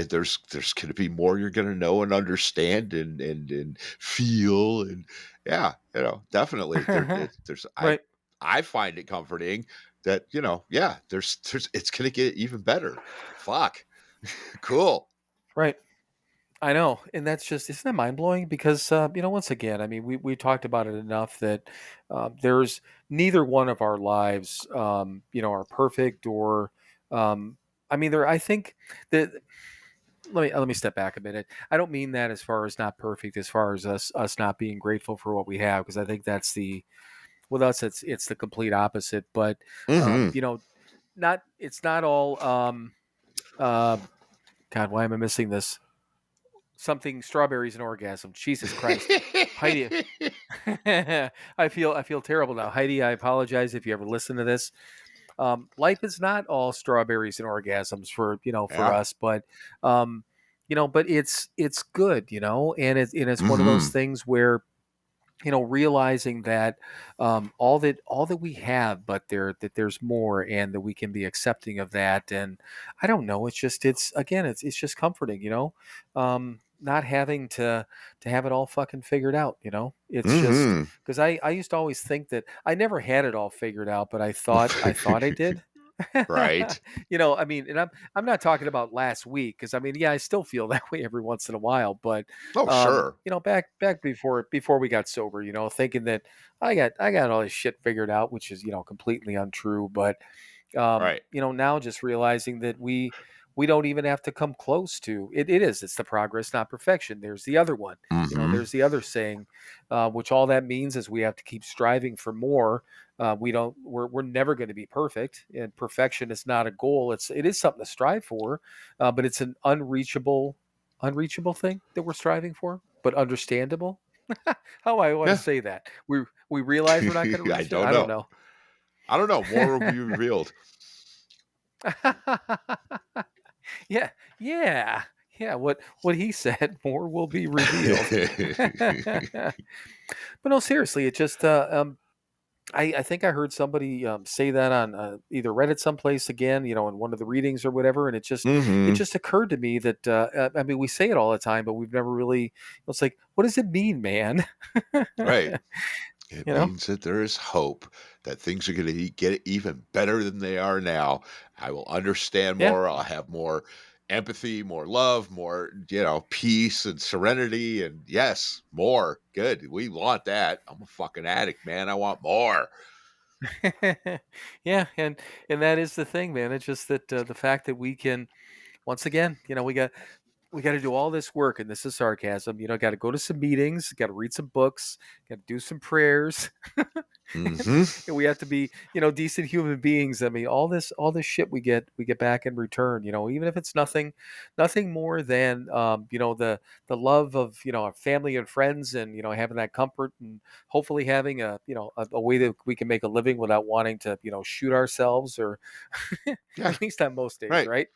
There's going to be more you're going to know and understand and feel, and yeah, definitely there's Right, I find it comforting that yeah, there's it's going to get even better. Fuck, cool. right. I know, and that's just isn't that mind blowing? Because once again, I mean, we talked about it enough that there's neither one of our lives, are perfect or, um, I mean, there. I think that let me step back a minute. I don't mean that as far as not perfect, as far as us not being grateful for what we have, because I think that's the with us it's the complete opposite. But Hmm. not it's not all. Uh, God, why am I missing this? Something strawberries and orgasm. Jesus Christ, Heidi. I feel terrible now, Heidi. I apologize if you ever listen to this. Life is not all strawberries and orgasms for Yeah. us, but it's good, and it's one of those Hmm. things where realizing that all that we have, but that there's more, and that we can be accepting of that. And I don't know, it's just it's again it's just comforting. not having to have it all fucking figured out. It's just Mm-hmm. because I used to always think that I never had it all figured out, but I thought I did. Right. I mean, and I'm not talking about last week because I mean, yeah, I still feel that way every once in a while, but Oh, sure. back before we got sober, thinking that I got all this shit figured out, which is completely untrue, but Right. now just realizing that we don't even have to come close to it. It's the progress, not perfection. There's the other one. Mm-hmm. There's the other saying, which all that means is we have to keep striving for more. We're never going to be perfect, and perfection is not a goal. It is something to strive for, but it's an unreachable thing that we're striving for, but understandable. How I want to Yeah. say that we realize we're not going to I reach it. don't I don't know. know. I don't know. More will be revealed. Yeah, yeah, yeah. What he said, more will be revealed. But no, seriously, it just I think I heard somebody say that on either Reddit someplace again, in one of the readings or whatever, and it Mm-hmm. just occurred to me that I mean we say it all the time, but we've never really. It's like, what does it mean, man? Right. you It know? means that there is hope that things are going to get even better than they are now. I will understand Yeah. more. I'll have more empathy, more love, more, peace and serenity. And yes, more. Good. We want that. I'm a fucking addict, man. I want more. Yeah, and that is the thing, man. It's just that the fact that we can once again, we got to do all this work, and this is sarcasm. Got to go to some meetings, got to read some books, got to do some prayers. Mm-hmm. And we have to be, decent human beings. I mean, all this shit we get back in return. Even if it's nothing more than, the love of our family and friends, and having that comfort, and hopefully having a way that we can make a living without wanting to shoot ourselves, or Yeah. at least on most days, Right. right?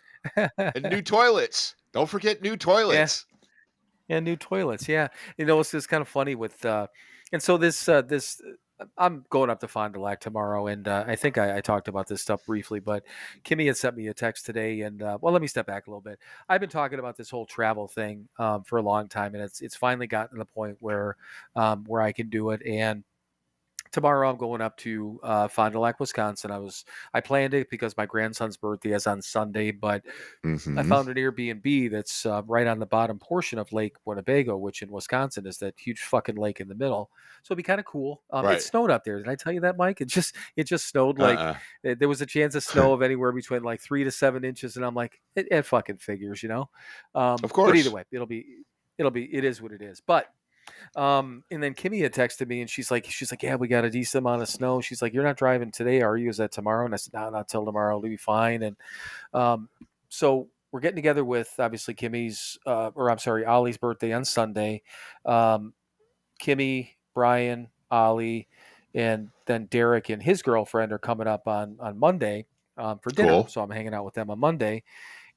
And new toilets. Don't forget new Yeah. toilets. Yeah, new toilets. Yeah, it's just kind of funny with, and so this. I'm going up to Fond du Lac tomorrow, and I think I talked about this stuff briefly, but Kimmy had sent me a text today, and well, let me step back a little bit. I've been talking about this whole travel thing for a long time, and it's finally gotten to the point where I can do it, and tomorrow I'm going up to Fond du Lac, Wisconsin. I planned it because my grandson's birthday is on Sunday, but I Mm-hmm. found an Airbnb that's right on the bottom portion of Lake Winnebago, which in Wisconsin is that huge fucking lake in the middle. So it'd be kind of cool. It Right. snowed up there. Did I tell you that, Mike? It just snowed like Uh-uh. there was a chance of snow of anywhere between like 3 to 7 inches, and I'm like, it fucking figures. Of But either course. way, it is what it is. But and then Kimmy had texted me, and she's like, yeah, we got a decent amount of snow. She's like, you're not driving today, are you? Is that tomorrow? And I said, no, not till tomorrow. It'll be fine. And so we're getting together with obviously Kimmy's, or I'm sorry, Ollie's birthday on Sunday. Um, Kimmy, Brian, Ollie, and then Derek and his girlfriend are coming up on Monday for dinner. Cool. So I'm hanging out with them on Monday.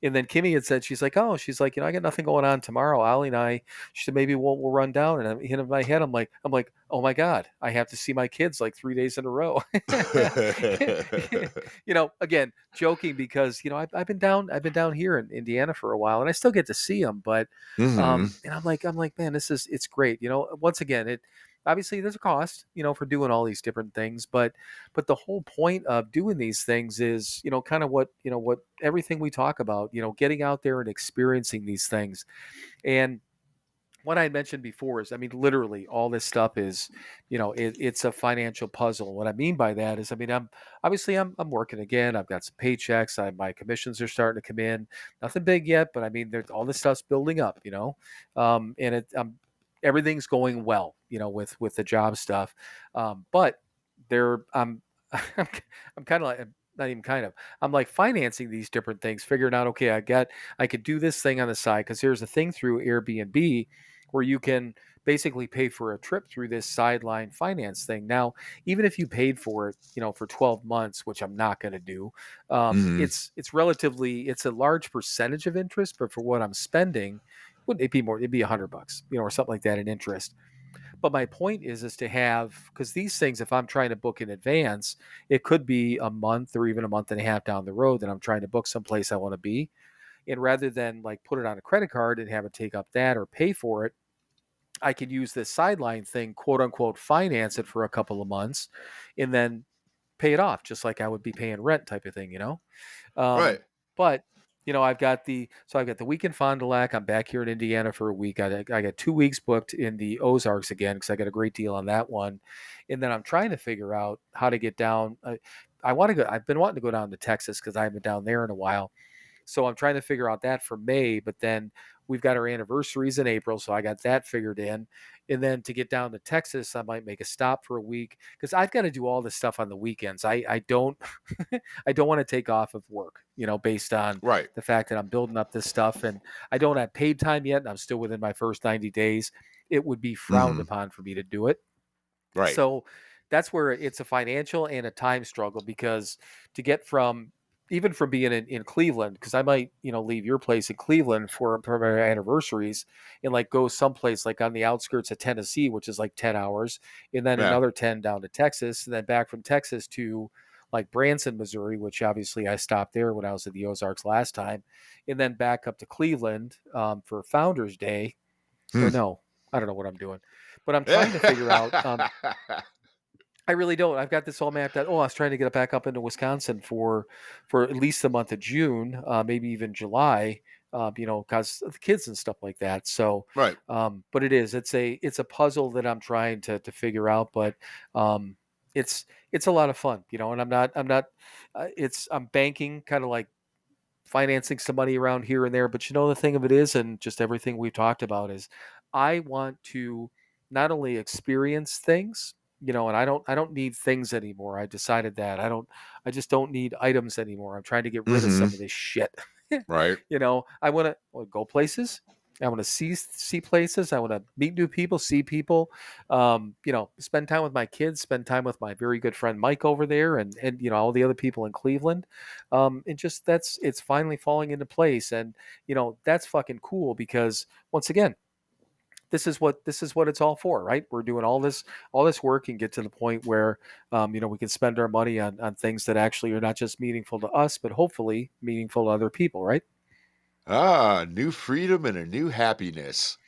And then Kimmy had said, she's like, I got nothing going on tomorrow. Ollie and I, she said, maybe we'll run down. And I'm in my head, I'm like, oh my God, I have to see my kids like 3 days in a row. Again, joking because, I've been down here in Indiana for a while, and I still get to see them, but, Mm-hmm. and I'm like, man, it's great. Once again, obviously there's a cost, for doing all these different things, but the whole point of doing these things is, kind of what everything we talk about, getting out there and experiencing these things. And what I mentioned before is, I mean, literally all this stuff is, it's a financial puzzle. What I mean by that is, I mean, I'm working again. I've got some paychecks. My commissions are starting to come in. Nothing big yet, but I mean, all this stuff's building up, and everything's going well, with the job stuff. But I'm, I'm kind of like, not even kind of, I'm like financing these different things, figuring out, okay, I could do this thing on the side. Cause here's the thing through Airbnb where you can basically pay for a trip through this sideline finance thing. Now, even if you paid for it, for 12 months, which I'm not going to do, Mm-hmm. it's a large percentage of interest, but for what I'm spending, wouldn't it be more? It'd be $100, or something like that in interest. But my point is to have, because these things, if I'm trying to book in advance, it could be a month or even a month and a half down the road that I'm trying to book someplace I want to be. And rather than like put it on a credit card and have it take up that or pay for it, I could use this sideline thing, quote unquote, finance it for a couple of months and then pay it off just like I would be paying rent type of thing, you know? Right. But I've got the week in Fond du Lac. I'm back here in Indiana for a week. I got 2 weeks booked in the Ozarks again because I got a great deal on that one, and then I'm trying to figure out how to get down. I want to go. I've been wanting to go down to Texas because I haven't been down there in a while. So I'm trying to figure out that for May, but then we've got our anniversaries in April, so I got that figured in. And then to get down to Texas, I might make a stop for a week because I've got to do all this stuff on the weekends. I don't I don't want to take off of work, based on Right. the fact that I'm building up this stuff and I don't have paid time yet, and I'm still within my first 90 days. It would be frowned Hmm. upon for me to do it. Right. So that's where it's a financial and a time struggle because to get from even from being in Cleveland, because I might, leave your place in Cleveland for my anniversaries and like go someplace like on the outskirts of Tennessee, which is like 10 hours, and then Yeah. another 10 down to Texas, and then back from Texas to like Branson, Missouri, which obviously I stopped there when I was at the Ozarks last time, and then back up to Cleveland for Founders Day. Or Hmm. no, I don't know what I'm doing, but I'm trying to figure out. I really don't. I've got this all mapped out. Oh, I was trying to get it back up into Wisconsin for at least the month of June, maybe even July. Because of the kids and stuff like that. So, Right. but it's a puzzle that I'm trying to figure out. But um, it's a lot of fun, And I'm not. I'm banking kind of like financing some money around here and there. But the thing of it is, and just everything we've talked about is, I want to not only experience things, and I don't need things anymore. I decided that I just don't need items anymore. I'm trying to get rid of Hmm. some of this shit. Right. I want to go places. I want to see places. I want to meet new people, see people. Spend time with my kids. Spend time with my very good friend Mike over there, and all the other people in Cleveland. And just it's finally falling into place, and that's fucking cool because once again, this is what it's all for, right? We're doing all this work and get to the point where we can spend our money on things that actually are not just meaningful to us, but hopefully meaningful to other people, right? Ah, new freedom and a new happiness.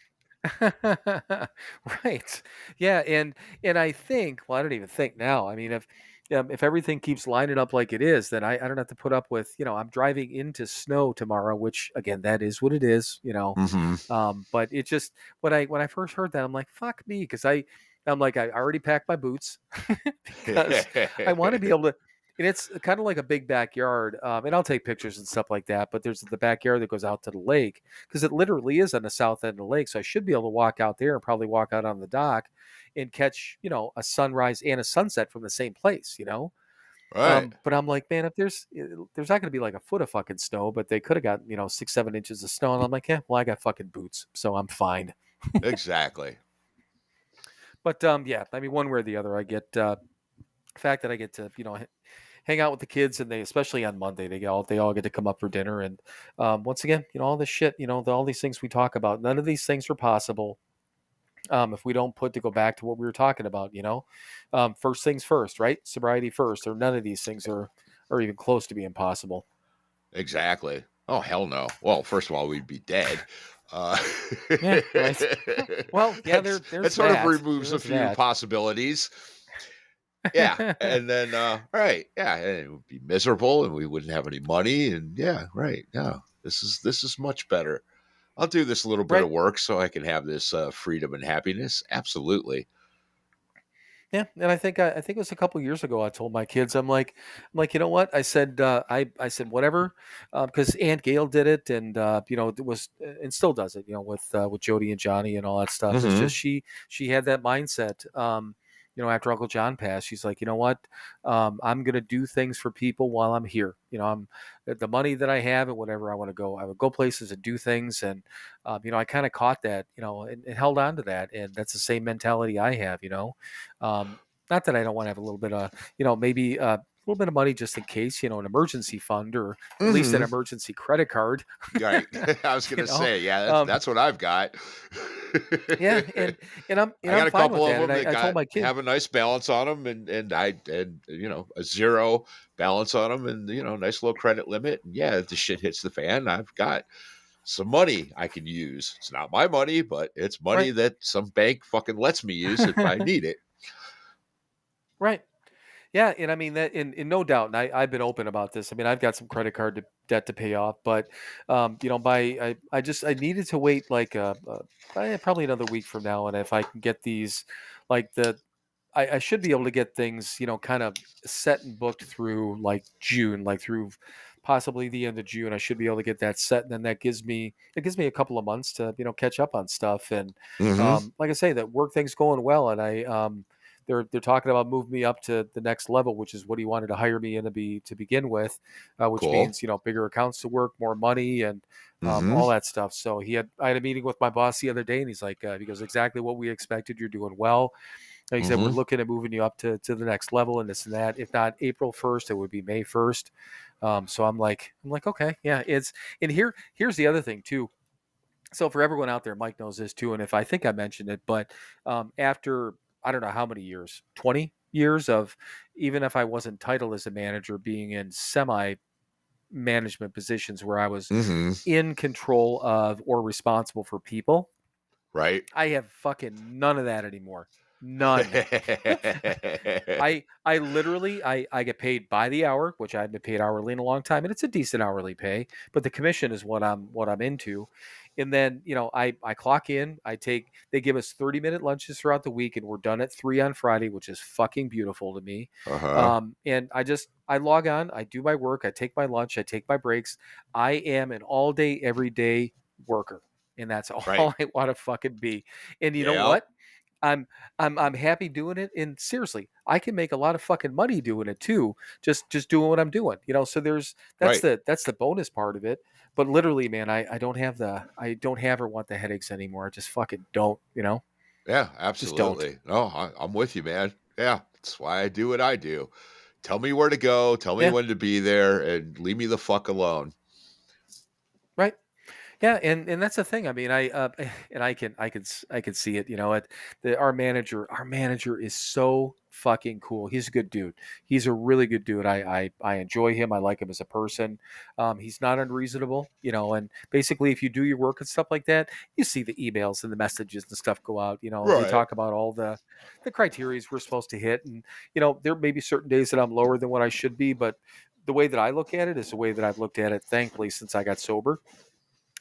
Right. Yeah, and I think, well, I don't even think now. I mean, if everything keeps lining up like it is, then I don't have to put up with, I'm driving into snow tomorrow, which again, that is what it is. Hmm. But it just when I first heard that, I'm like, fuck me, because I'm like, I already packed my boots because I want to be able to. And it's kind of like a big backyard, and I'll take pictures and stuff like that. But there's the backyard that goes out to the lake because it literally is on the south end of the lake. So I should be able to walk out there and probably walk out on the dock and catch, a sunrise and a sunset from the same place. Right. But I'm like, man, if there's not going to be like a foot of fucking snow, but they could have got 6-7 inches of snow, and I'm like, yeah, well, I got fucking boots, so I'm fine. Exactly. But yeah, I mean, one way or the other, I get the fact that I get to hang out with the kids, and they especially on Monday they all get to come up for dinner, and once again, all this shit, all these things we talk about, none of these things are possible if we don't put to go back to what we were talking about. First things first, right? Sobriety first, or none of these things are even close to being possible. Exactly. Oh, hell no. Well, first of all, we'd be dead. Uh, Yeah, right. Well, yeah, that there's sort of that. removes There a is few that. possibilities. Yeah. And then, right. Yeah. And it would be miserable and we wouldn't have any money. And yeah, right. No, this is much better. I'll do this little bit Right. of work so I can have this freedom and happiness. Absolutely. Yeah, and I think it was a couple years ago. I told my kids, I'm like, you know what? I said, I said whatever, because Aunt Gail did it, and it was and still does it, with Jody and Johnny and all that stuff. It's Hmm. just she had that mindset. After Uncle John passed, she's like, you know what? I'm gonna do things for people while I'm here. I'm the money that I have and whatever I would go places and do things, and I kind of caught that, and held on to that, and that's the same mentality I have. Um, not that I don't want to have a little bit of, maybe little bit of money just in case, an emergency fund or at least an Hmm. emergency credit card. Right. I was you gonna know, say, yeah, um, that's what I've got. yeah, and I'm and I I'm got a fine with couple of that. And them that I told got my kid, have a nice balance on them, and a zero balance on them, and nice low credit limit. And yeah, if the shit hits the fan, I've got some money I can use. It's not my money, but it's money right, that some bank fucking lets me use if I need it. right. Yeah, and I mean that in no doubt, and I've been open about this. I mean, I've got some credit card debt to pay off, but I needed to wait like probably another week from now, and if I can get these, like I should be able to get things, kind of set and booked through like June, like through possibly the end of June. I should be able to get that set, and then it gives me a couple of months to catch up on stuff. And Hmm. like I say, that work thing's going well, and they're talking about moving me up to the next level, which is what he wanted to hire me in to begin with, which Cool. means bigger accounts to work, more money, and Hmm. all that stuff. So I had a meeting with my boss the other day, and he's like, he goes, exactly what we expected. You're doing well. Like I said, we're Hmm. looking at moving you up to the next level and this and that. If not April 1st, it would be May 1st. So I'm like, okay, yeah, and here's the other thing too. So for everyone out there, Mike knows this too, and if I think I mentioned it, but after I don't know how many years, 20 years of, even if I wasn't titled as a manager, being in semi management positions where I was Hmm. in control of or responsible for people, Right. I have fucking none of that anymore. None. I literally I get paid by the hour, which I've been paid hourly in a long time, and it's a decent hourly pay. But the commission is what I'm into. And then I clock in. They give us 30-minute lunches throughout the week, and we're done at 3 on Friday, which is fucking beautiful to me. Uh-huh. And I log on, I do my work, I take my lunch, I take my breaks. I am an all day, every day worker, and that's Right. all I want to fucking be. And you know Yep. what? I'm I'm happy doing it, and seriously, I can make a lot of fucking money doing it too. Just doing what I'm doing, So Right. that's the bonus part of it. But literally, man, I don't have or want the headaches anymore. I just fucking don't. Yeah, Just don't. absolutely. No, I'm with you, man. Yeah, that's why I do what I do. Tell me where to go, tell me Yeah, when to be there, and leave me the fuck alone. right. Yeah, and that's the thing. I mean, and I can see it. Our manager is so fucking cool. He's a good dude. He's a really good dude. I enjoy him. I like him as a person. He's not unreasonable. And basically, if you do your work and stuff like that, you see the emails and the messages and stuff go out. They Right. talk about all the criterias we're supposed to hit, and there may be certain days that I'm lower than what I should be, but the way that I look at it is the way that I've looked at it, thankfully, since I got sober.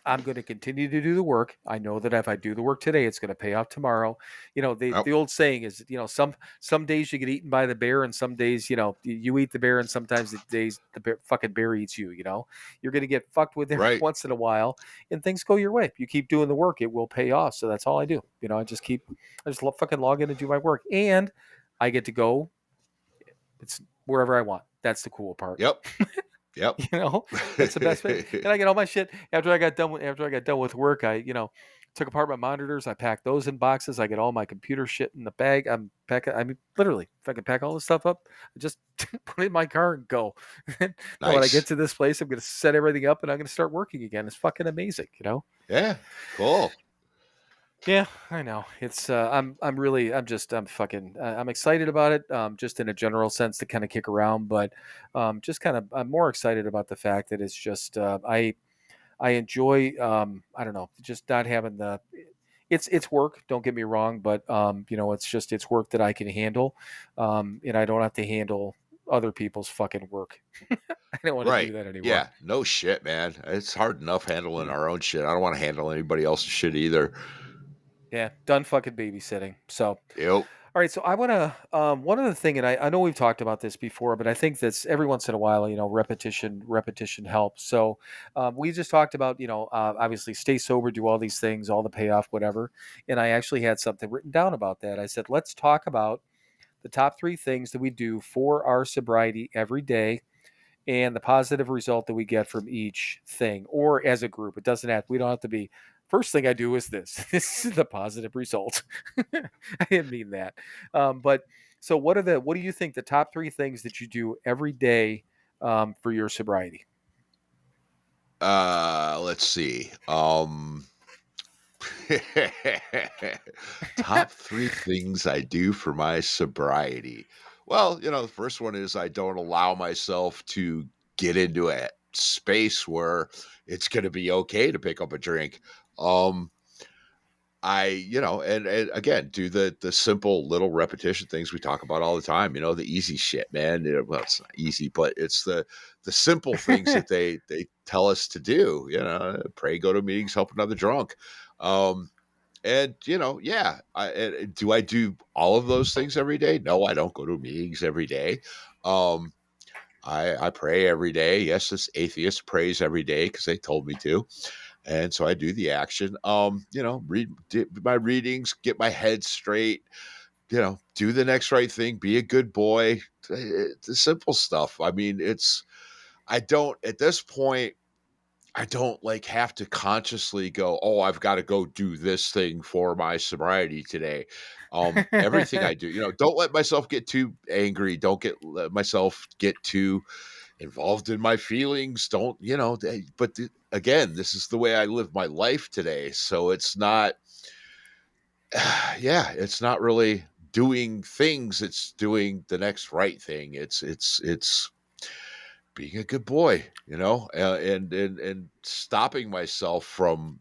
I'm going to continue to do the work. I know that if I do the work today, it's going to pay off tomorrow. Yep. The old saying is, some days you get eaten by the bear, and some days, you eat the bear, and sometimes the days fucking bear eats you. You're going to get fucked with every Right. once in a while, and things go your way. If you keep doing the work, it will pay off. So that's all I do. I just fucking log in and do my work, and I get to go. It's wherever I want. That's the cool part. Yep. Yep. You know, that's the best way. And I get all my shit after I got done with work. I took apart my monitors. I packed those in boxes. I get all my computer shit in the bag. I'm packing. I mean, literally, if I can pack all this stuff up, I just put it in my car and go. And then when I get Nice. to this place, I'm going to set everything up and I'm going to start working again. It's fucking amazing. Yeah. Cool. Yeah, I know. I'm excited about it. Just in a general sense to kind of kick around, but just kind of I'm more excited about the fact that it's just I enjoy I don't know, just not having it's work. Don't get me wrong, but it's work that I can handle, and I don't have to handle other people's fucking work. I don't want to do Right. that anymore. Yeah. No shit, man. It's hard enough handling Yeah, our own shit. I don't want to handle anybody else's shit either. yeah, done fucking babysitting. So. Yep. All right, so I want to one other thing, and I know we've talked about this before, but I think that's every once in a while, repetition helps. So we just talked about, obviously stay sober, do all these things, all the payoff, whatever. And I actually had something written down about that. I said, let's talk about the top 3 things that we do for our sobriety every day and the positive result that we get from each thing, or as a group. It doesn't have, we don't have to be first thing I do is this. This is the positive result. I didn't mean that. But so what do you think the top three things that you do every day for your sobriety? Let's see. Top three things I do for my sobriety. Well, the first one is I don't allow myself to get into a space where it's going to be okay to pick up a drink. Um, and again, do the simple little repetition things we talk about all the time. The easy shit, man. Well, it's not easy, but it's the simple things that they tell us to do. Pray, go to meetings, help another drunk. And yeah, do I do all of those things every day? No, I don't go to meetings every day. Um, I pray every day. Yes, this atheist prays every day because they told me to, and so I do the action. My readings, get my head straight. Do the next right thing, be a good boy. The simple stuff. I mean, I don't at this point. I don't like have to consciously go, oh, I've got to go do this thing for my sobriety today. Everything I do, don't let myself get too angry. Don't let myself get too involved in my feelings. Don't, again, this is the way I live my life today. So it's not, yeah, it's not really doing things. It's doing the next right thing. It's being a good boy, and stopping myself from,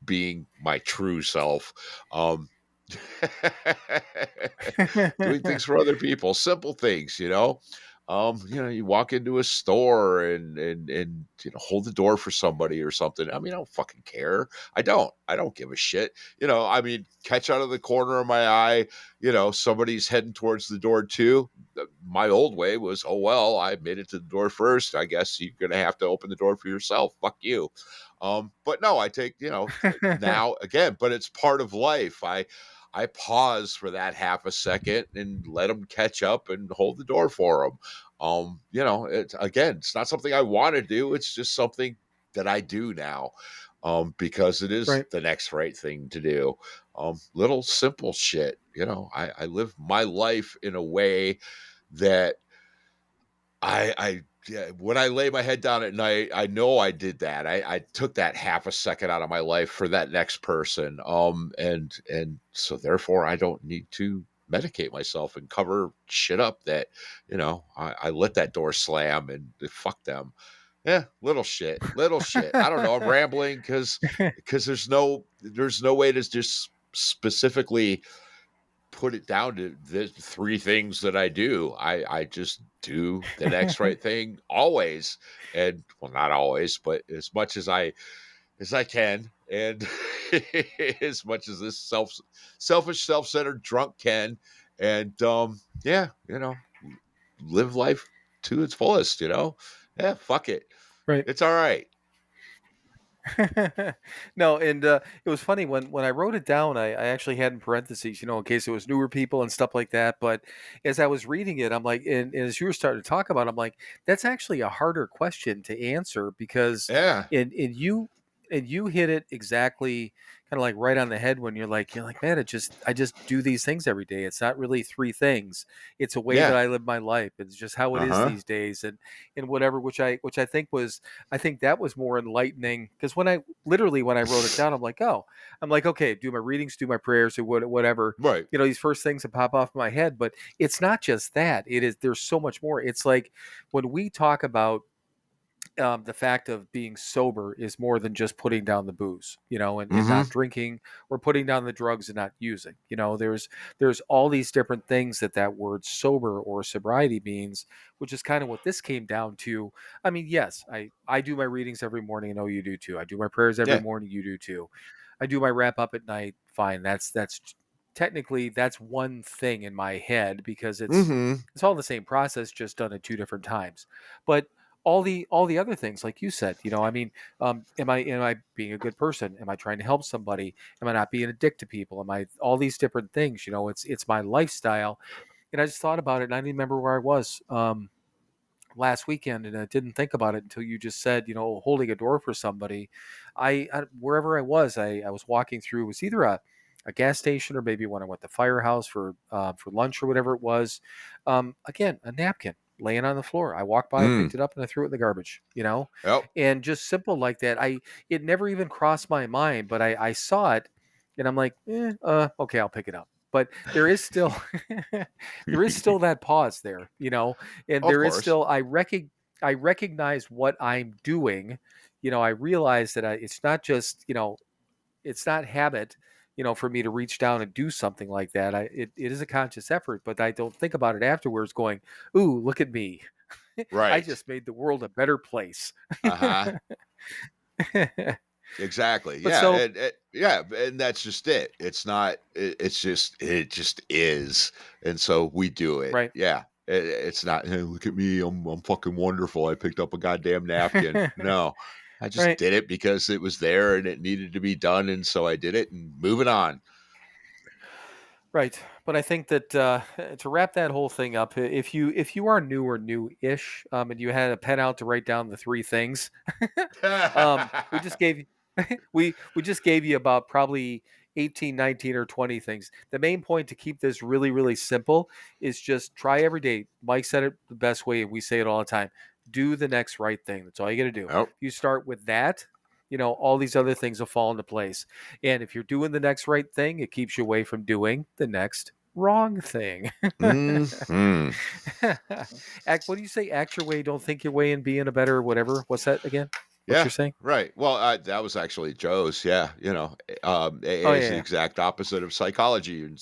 being my true self. Um, doing things for other people, simple things. You walk into a store and hold the door for somebody or something. I mean, I don't fucking care. I don't give a shit. I mean, catch out of the corner of my eye, somebody's heading towards the door too. My old way was, oh well, I made it to the door first. I guess you're gonna have to open the door for yourself. Fuck you. But no, I take, now again, but it's part of life. I pause for that half a second and let them catch up and hold the door for them. It's not something I want to do. It's just something that I do now, because it is Right. the next right thing to do. Little simple shit. I live my life in a way that yeah, when I lay my head down at night, I know I did that. I took that half a second out of my life for that next person. And so therefore I don't need to medicate myself and cover shit up that, I let that door slam and fuck them. Yeah, little shit, little shit. I don't know. I'm rambling because there's no way to just specifically put it down to the three things that I do. I just do the next right thing always, and well, not always, but as much as I can, and as much as this selfish, self-centered drunk can, and yeah, live life to its fullest. Yeah, fuck it, Right. it's all right. No, and it was funny when I wrote it down. I actually had in parentheses, in case it was newer people and stuff like that. But as I was reading it, I'm like, and as you were starting to talk about, I'm like, that's actually a harder question to answer because, Yeah, and you hit it exactly, kind of like right on the head when you're like, man, I just do these things every day. It's not really three things. It's a way that yeah, I live my life. It's just how it is uh-huh, these days, and whatever. Which I think was I think that was more enlightening because when I wrote it down, I'm like, okay, do my readings, do my prayers, or whatever, right, these first things that pop off my head. But it's not just that. There's so much more. It's like when we talk about the fact of being sober is more than just putting down the booze, and mm-hmm, not drinking or putting down the drugs and not using. There's all these different things that word sober or sobriety means, which is kind of what this came down to. I mean, yes, I do my readings every morning. I know you do too. I do my prayers every yeah, morning. You do too. I do my wrap up at night. Fine. That's technically that's one thing in my head because it's mm-hmm, it's all the same process, just done at two different times. But all the other things, like you said, I mean, am I being a good person? Am I trying to help somebody? Am I not being a dick to people? Am I all these different things? It's my lifestyle. And I just thought about it, and I didn't remember where I was. last weekend, and I didn't think about it until you just said, holding a door for somebody. I wherever I was walking through. It was either a gas station or maybe when I went to Firehouse for lunch or whatever it was. Again, a napkin laying on the floor. I walked by, Mm. picked it up, and I threw it in the garbage. Yep. And just simple like that. It never even crossed my mind, but I saw it, and I'm like, okay, I'll pick it up. But there is still there is still that pause there, and Of there is course. still I recognize what I'm doing. I realize that it's not just, it's not habit, for me to reach down and do something like that. It is a conscious effort, but I don't think about it afterwards going, ooh, look at me. I Right. just made the world a better place. Uh-huh. Exactly. But Yeah. so, Yeah. And that's just it. It's not, it just is. And so we do it. right. Yeah. It's not, hey, look at me. I'm fucking wonderful. I picked up a goddamn napkin. No, I just Right. did it because it was there and it needed to be done. And so I did it and moving on. Right, but I think that to wrap that whole thing up, if you are new or new-ish, and you had a pen out to write down the three things, we just gave you we just gave you about probably 18, 19, or 20 things. The main point to keep this really, really simple is just try every day. Mike said it the best way, and we say it all the time. Do the next right thing. That's all you got to do. Oh. If you start with that, all these other things will fall into place. And if you're doing the next right thing, it keeps you away from doing the next wrong thing. Hmm. What do you say? Act your way, don't think your way, and be in a better whatever. What's that again? What Yeah, you're saying? right. Well, that was actually Joe's. Yeah, Oh AA is yeah, the yeah. exact opposite of psychology and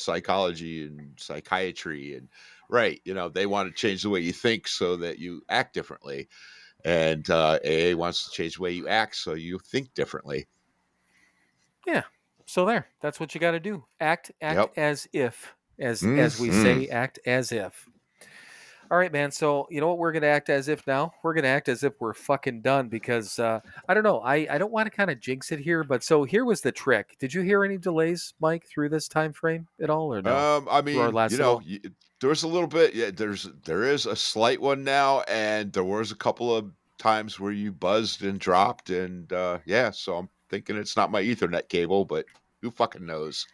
psychiatry, and right. They want to change the way you think so that you act differently, and AA wants to change the way you act so you think differently. Yeah. So there. That's what you got to do. Act Yep. as if, as we Hmm. say, act as if. All right, man. So you know what we're gonna act as if now? We're gonna act as if we're fucking done because I don't know. I don't want to kind of jinx it here, but so here was the trick. Did you hear any delays, Mike, through this time frame at all, or no? I Through our mean, last little. there's a little bit. Yeah, there is a slight one now, and there was a couple of times where you buzzed and dropped, and yeah. So I'm thinking it's not my Ethernet cable, but who fucking knows?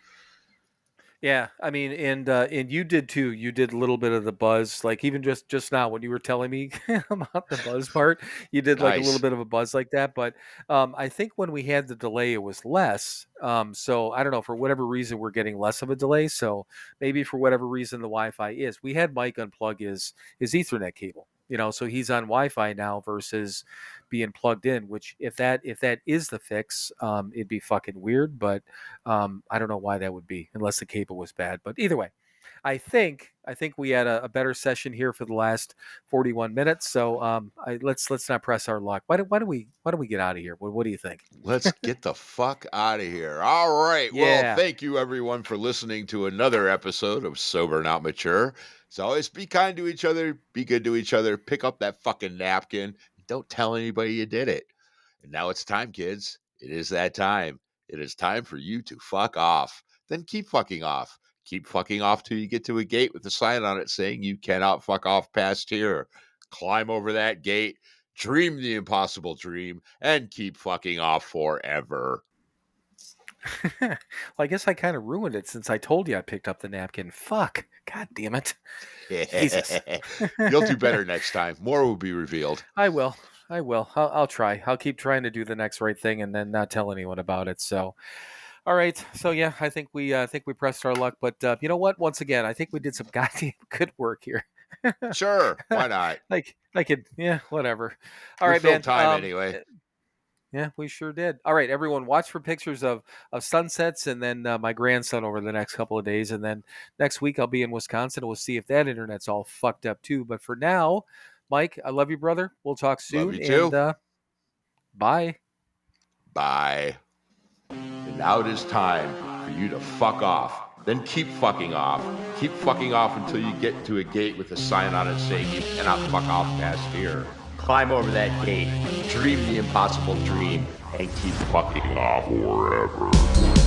Yeah, I mean, and you did too. You did a little bit of the buzz, like even just now when you were telling me about the buzz part, you did like a little Nice. bit of a buzz like that. But I think when we had the delay, it was less. So I don't know, for whatever reason, we're getting less of a delay. So maybe for whatever reason, the Wi-Fi is. We had Mike unplug his Ethernet cable. So he's on Wi-Fi now versus being plugged in. Which if that is the fix, it'd be fucking weird. But I don't know why that would be, unless the cable was bad. But either way, I think we had a better session here for the last 41 minutes. So let's not press our luck. Why don't we get out of here? What do you think? Let's get the fuck out of here. All right. Well, Yeah. thank you everyone for listening to another episode of Sober Not Mature. As always, be kind to each other, be good to each other, pick up that fucking napkin, and don't tell anybody you did it. And now it's time, kids. It is that time. It is time for you to fuck off. Then keep fucking off. Keep fucking off till you get to a gate with a sign on it saying you cannot fuck off past here. Climb over that gate, dream the impossible dream, and keep fucking off forever. Well, I guess I kind of ruined it since I told you I picked up the napkin. Fuck. God damn it. Jesus. You'll do better next time. More will be revealed. I will. I will. I'll try. I'll keep trying to do the next right thing and then not tell anyone about it. So, all right. So yeah, I think we pressed our luck. But you know what? Once again, I think we did some goddamn good work here. Sure, why not? Like I could, yeah, whatever. All We right, filled man. time anyway. Yeah, we sure did. All right, everyone, watch for pictures of sunsets and then my grandson over the next couple of days, and then next week I'll be in Wisconsin. We'll see if that internet's all fucked up too. But for now, Mike, I love you, brother. We'll talk Love soon, you and too. bye. Bye. And now it is time for you to fuck off. Then keep fucking off. Keep fucking off until you get to a gate with a sign on it saying you cannot fuck off past here. Climb over that gate, dream the impossible dream, and keep fucking off forever.